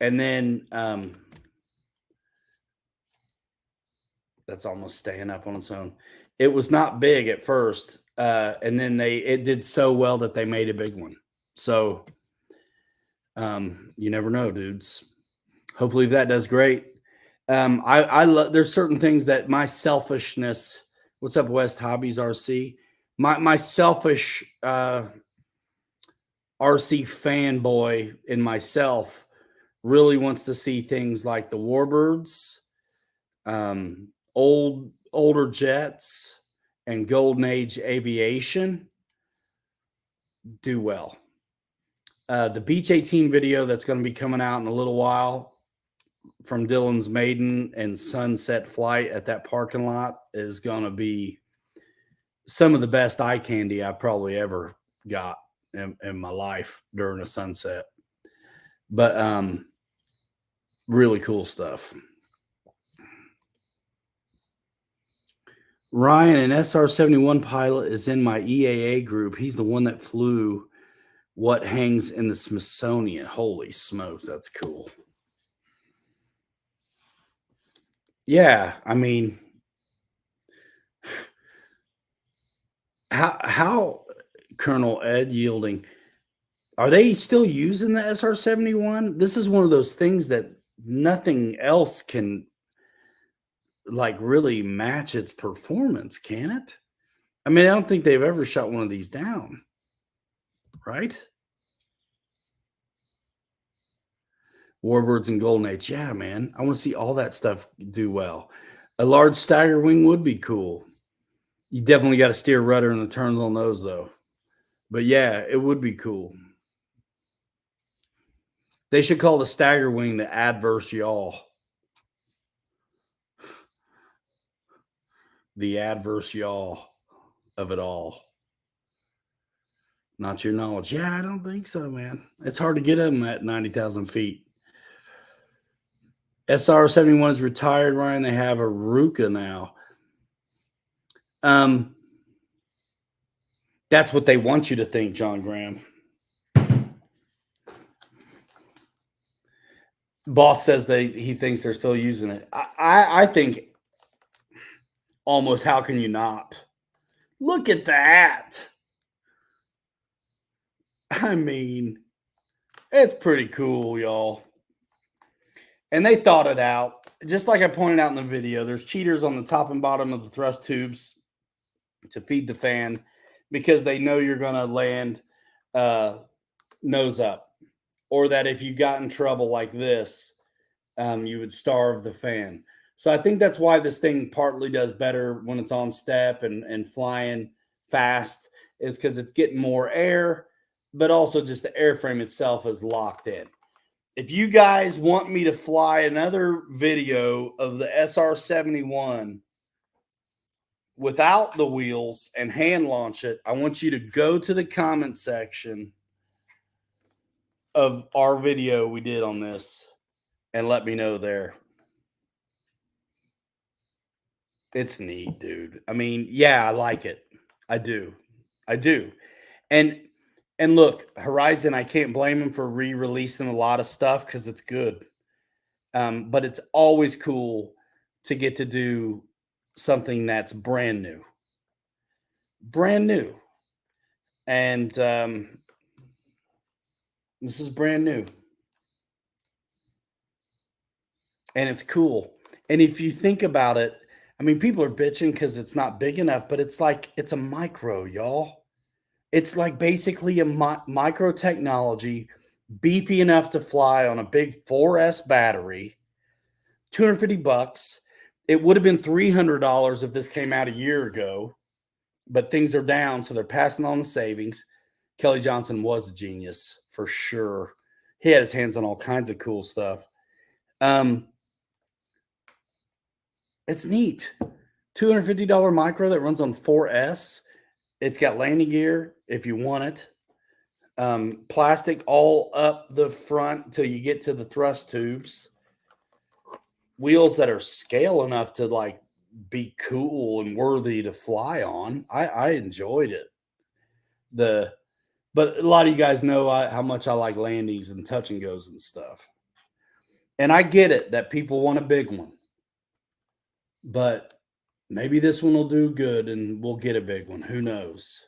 And then that's almost staying up on its own. It was not big at first. And then it did so well that they made a big one. So You never know, dudes. Hopefully that does great. I love, there's certain things that my selfishness, what's up, West Hobbies RC? My selfish RC fanboy in myself really wants to see things like the Warbirds, older jets, and golden age aviation do well. The Beach 18 video that's going to be coming out in a little while from Dylan's maiden and sunset flight at that parking lot is going to be some of the best eye candy I've probably ever got in my life during a sunset. But really cool stuff. Ryan, an SR-71 pilot, is in my EAA group. He's the one that flew what hangs in the Smithsonian. Holy smokes, that's cool. Yeah, I mean, how Colonel Ed Yielding, are they still using the SR-71? This is one of those things that nothing else can like really match its performance, can it? I mean, I don't think they've ever shot one of these down, right? Warbirds and Golden Age. Yeah, man. I want to see all that stuff do well. A large stagger wing would be cool. You definitely got to steer rudder and the turns on those, though. But yeah, it would be cool. They should call the stagger wing the adverse yaw. The adverse yaw of it all. Not your knowledge. Yeah, I don't think so, man. It's hard to get them at 90,000 feet. SR-71 is retired, Ryan. They have a Ruka now. That's what they want you to think, John Graham. Boss says he thinks they're still using it. I think almost how can you not? Look at that. I mean, it's pretty cool, y'all. And they thought it out. Just like I pointed out in the video, there's cheaters on the top and bottom of the thrust tubes to feed the fan because they know you're going to land nose up. Or that if you got in trouble like this, you would starve the fan. So I think that's why this thing partly does better when it's on step and flying fast, is because it's getting more air, but also just the airframe itself is locked in. If you guys want me to fly another video of the SR-71 without the wheels and hand launch it, I want you to go to the comment section of our video we did on this and let me know there. It's neat, dude. I mean, yeah, I like it. I do. And look, Horizon, I can't blame him for re-releasing a lot of stuff because it's good. But it's always cool to get to do something that's brand new. Brand new. And this is brand new. And it's cool. And if you think about it, I mean, people are bitching because it's not big enough, but it's like, it's a micro, y'all. It's like basically a micro technology, beefy enough to fly on a big 4S battery, $250. It would have been $300 if this came out a year ago, but things are down, so they're passing on the savings. Kelly Johnson was a genius for sure. He had his hands on all kinds of cool stuff. It's neat. $250 micro that runs on 4S. It's got landing gear if you want it. Plastic all up the front till you get to the thrust tubes. Wheels that are scale enough to like be cool and worthy to fly on. I enjoyed it. But a lot of you guys know how much I like landings and touch and goes and stuff. And I get it that people want a big one. But maybe this one will do good and we'll get a big one. Who knows?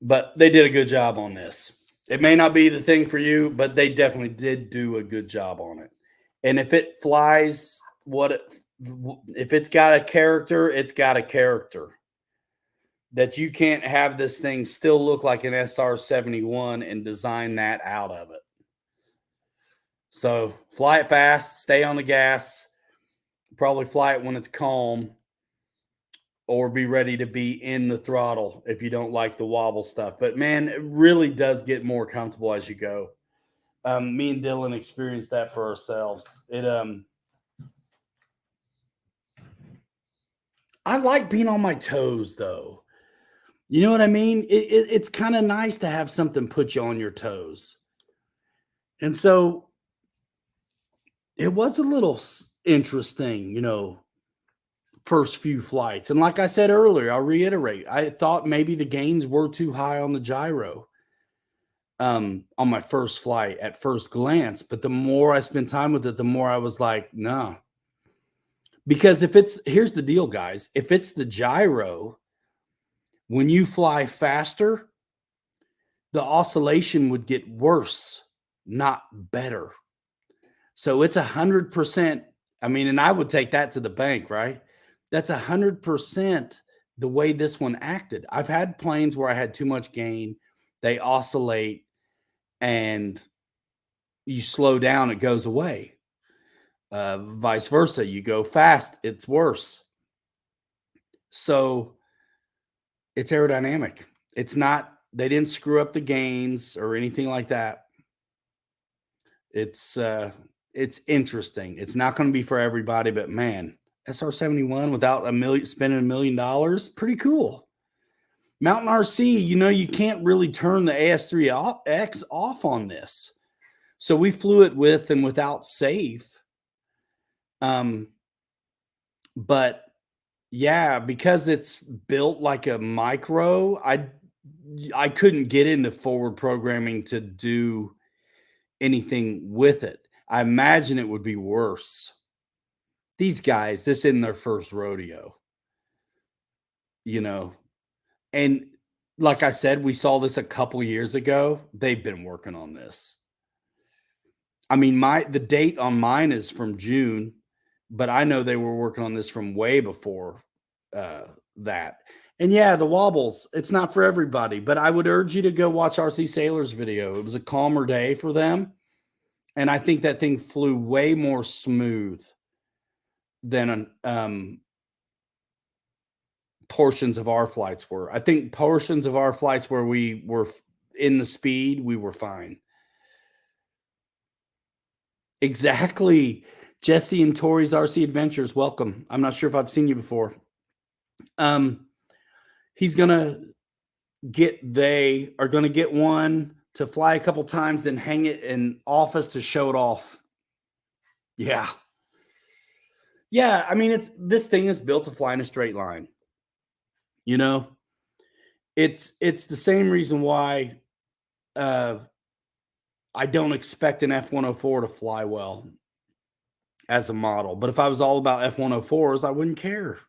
But they did a good job on this. It may not be the thing for you, but they definitely did do a good job on it. And if it flies, if it's got a character, it's got a character. That you can't have this thing still look like an SR-71 and design that out of it. So fly it fast, stay on the gas, probably fly it when it's calm, or be ready to be in the throttle if you don't like the wobble stuff. But man, it really does get more comfortable as you go. Me and Dylan experienced that for ourselves. I like being on my toes though. You know what I mean? It's kind of nice to have something put you on your toes. And so it was a little interesting, first few flights. And like I said earlier, I'll reiterate, I thought maybe the gains were too high on the gyro on my first flight at first glance. But the more I spent time with it, the more I was like, no. Because here's the deal, guys. If it's the gyro, when you fly faster, the oscillation would get worse, not better. So it's 100%. I mean, and I would take that to the bank, right? That's 100% the way this one acted. I've had planes where I had too much gain. They oscillate and you slow down, it goes away. Vice versa. You go fast, it's worse. So it's aerodynamic. It's not, they didn't screw up the gains or anything like that. It's interesting. It's not going to be for everybody, but man, SR-71 without spending $1 million, pretty cool. Mountain RC, you can't really turn the AS3X off on this. So we flew it with and without safe. But yeah, because it's built like a micro, I couldn't get into forward programming to do anything with it. I imagine it would be worse. These guys, this isn't their first rodeo, and like I said, we saw this a couple years ago. They've been working on this. I mean, the date on mine is from June, but I know they were working on this from way before that. And yeah, the wobbles, it's not for everybody, but I would urge you to go watch RC Sailor's video. It was a calmer day for them. And I think that thing flew way more smooth than portions of our flights were. I think portions of our flights where we were in the speed, we were fine. Exactly. Jesse and Tori's RC Adventures, welcome. I'm not sure if I've seen you before. They are going to get one to fly a couple times, then hang it in office to show it off. Yeah. Yeah, I mean, this thing is built to fly in a straight line. It's the same reason why I don't expect an F-104 to fly well as a model. But if I was all about F-104s, I wouldn't care.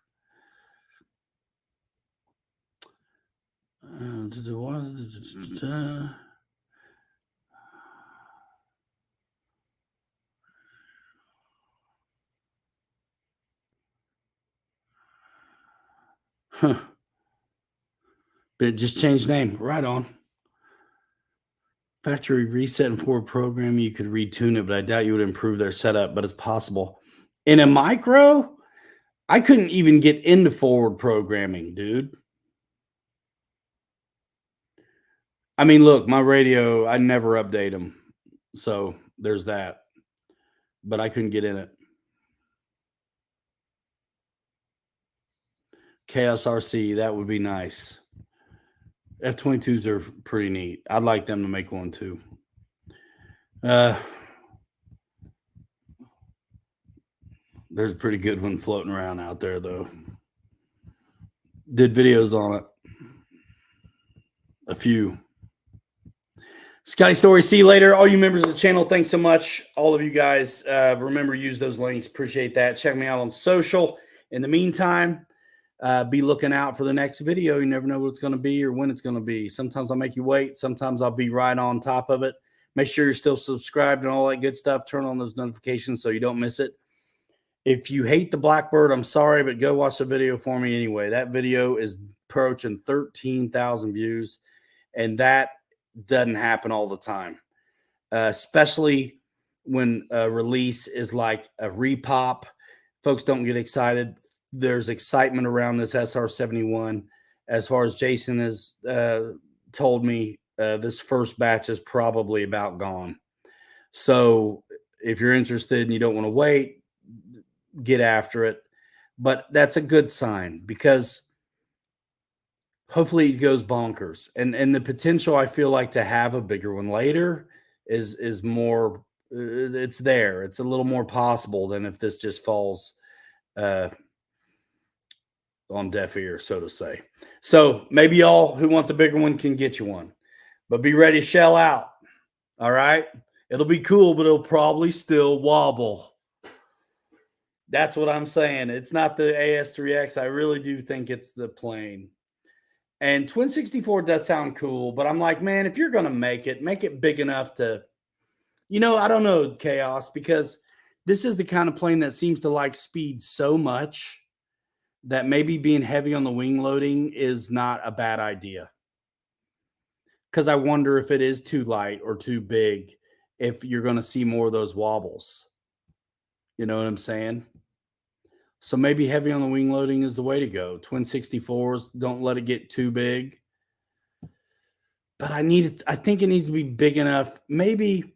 Huh. But just changed name. Right on. Factory reset and forward program. You could retune it, but I doubt you would improve their setup, but it's possible. In a micro, I couldn't even get into forward programming, dude. I mean, look, my radio, I never update them. So there's that. But I couldn't get in it. Chaos RC, that would be nice. F-22s are pretty neat. I'd like them to make one too. There's a pretty good one floating around out there, though. Did videos on it. A few. Scotty Story, see you later. All you members of the channel, thanks so much. All of you guys, remember, use those links. Appreciate that. Check me out on social. In the meantime, Be looking out for the next video. You never know what it's going to be or when it's going to be. Sometimes I'll make you wait. Sometimes I'll be right on top of it. Make sure you're still subscribed and all that good stuff. Turn on those notifications so you don't miss it. If you hate the Blackbird, I'm sorry, but go watch the video for me anyway. That video is approaching 13,000 views, and that doesn't happen all the time, especially when a release is like a repop. Folks don't get excited. There's excitement around this SR71. As far as Jason has told me, this first batch is probably about gone. So if you're interested and you don't want to wait, get after it. But that's a good sign because hopefully it goes bonkers. And the potential, I feel like, to have a bigger one later is more, it's there. It's a little more possible than if this just falls on deaf ears, so to say. So maybe y'all who want the bigger one can get you one, but be ready to shell out. All right. It'll be cool, but it'll probably still wobble. That's what I'm saying. It's not the AS3X. I really do think it's the plane. And Twin 64 does sound cool, but I'm like, man, if you're going to make it big enough to, I don't know, Chaos, because this is the kind of plane that seems to like speed so much that maybe being heavy on the wing loading is not a bad idea. Because I wonder if it is too light or too big, if you're going to see more of those wobbles. You know what I'm saying? So maybe heavy on the wing loading is the way to go. Twin 64s, don't let it get too big. But I think it needs to be big enough. Maybe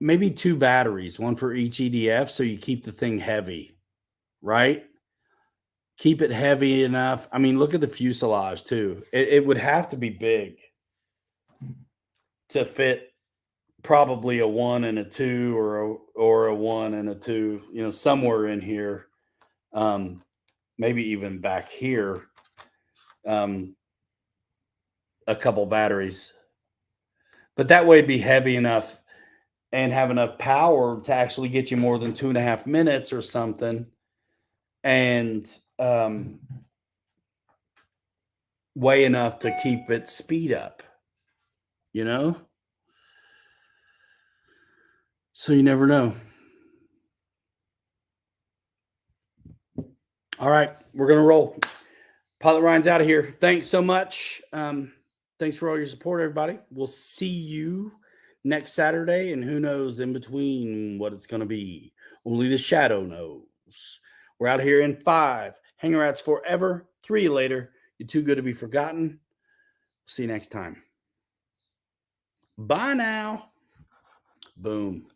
2 batteries, one for each EDF, so you keep the thing heavy, right? Keep it heavy enough. I mean, look at the fuselage too. It would have to be big to fit probably a 1 and a 2 or a 1 and a 2, somewhere in here. Maybe even back here, a couple batteries. But that way it'd be heavy enough and have enough power to actually get you more than 2.5 minutes or something. And weigh enough to keep its speed up, So you never know. All right, we're going to roll. Pilot Ryan's out of here. Thanks so much. Thanks for all your support, everybody. We'll see you next Saturday, and who knows in between what it's going to be. Only the shadow knows. We're out here in 5. Hanger rats forever. 3 later. You're too good to be forgotten. See you next time. Bye now. Boom.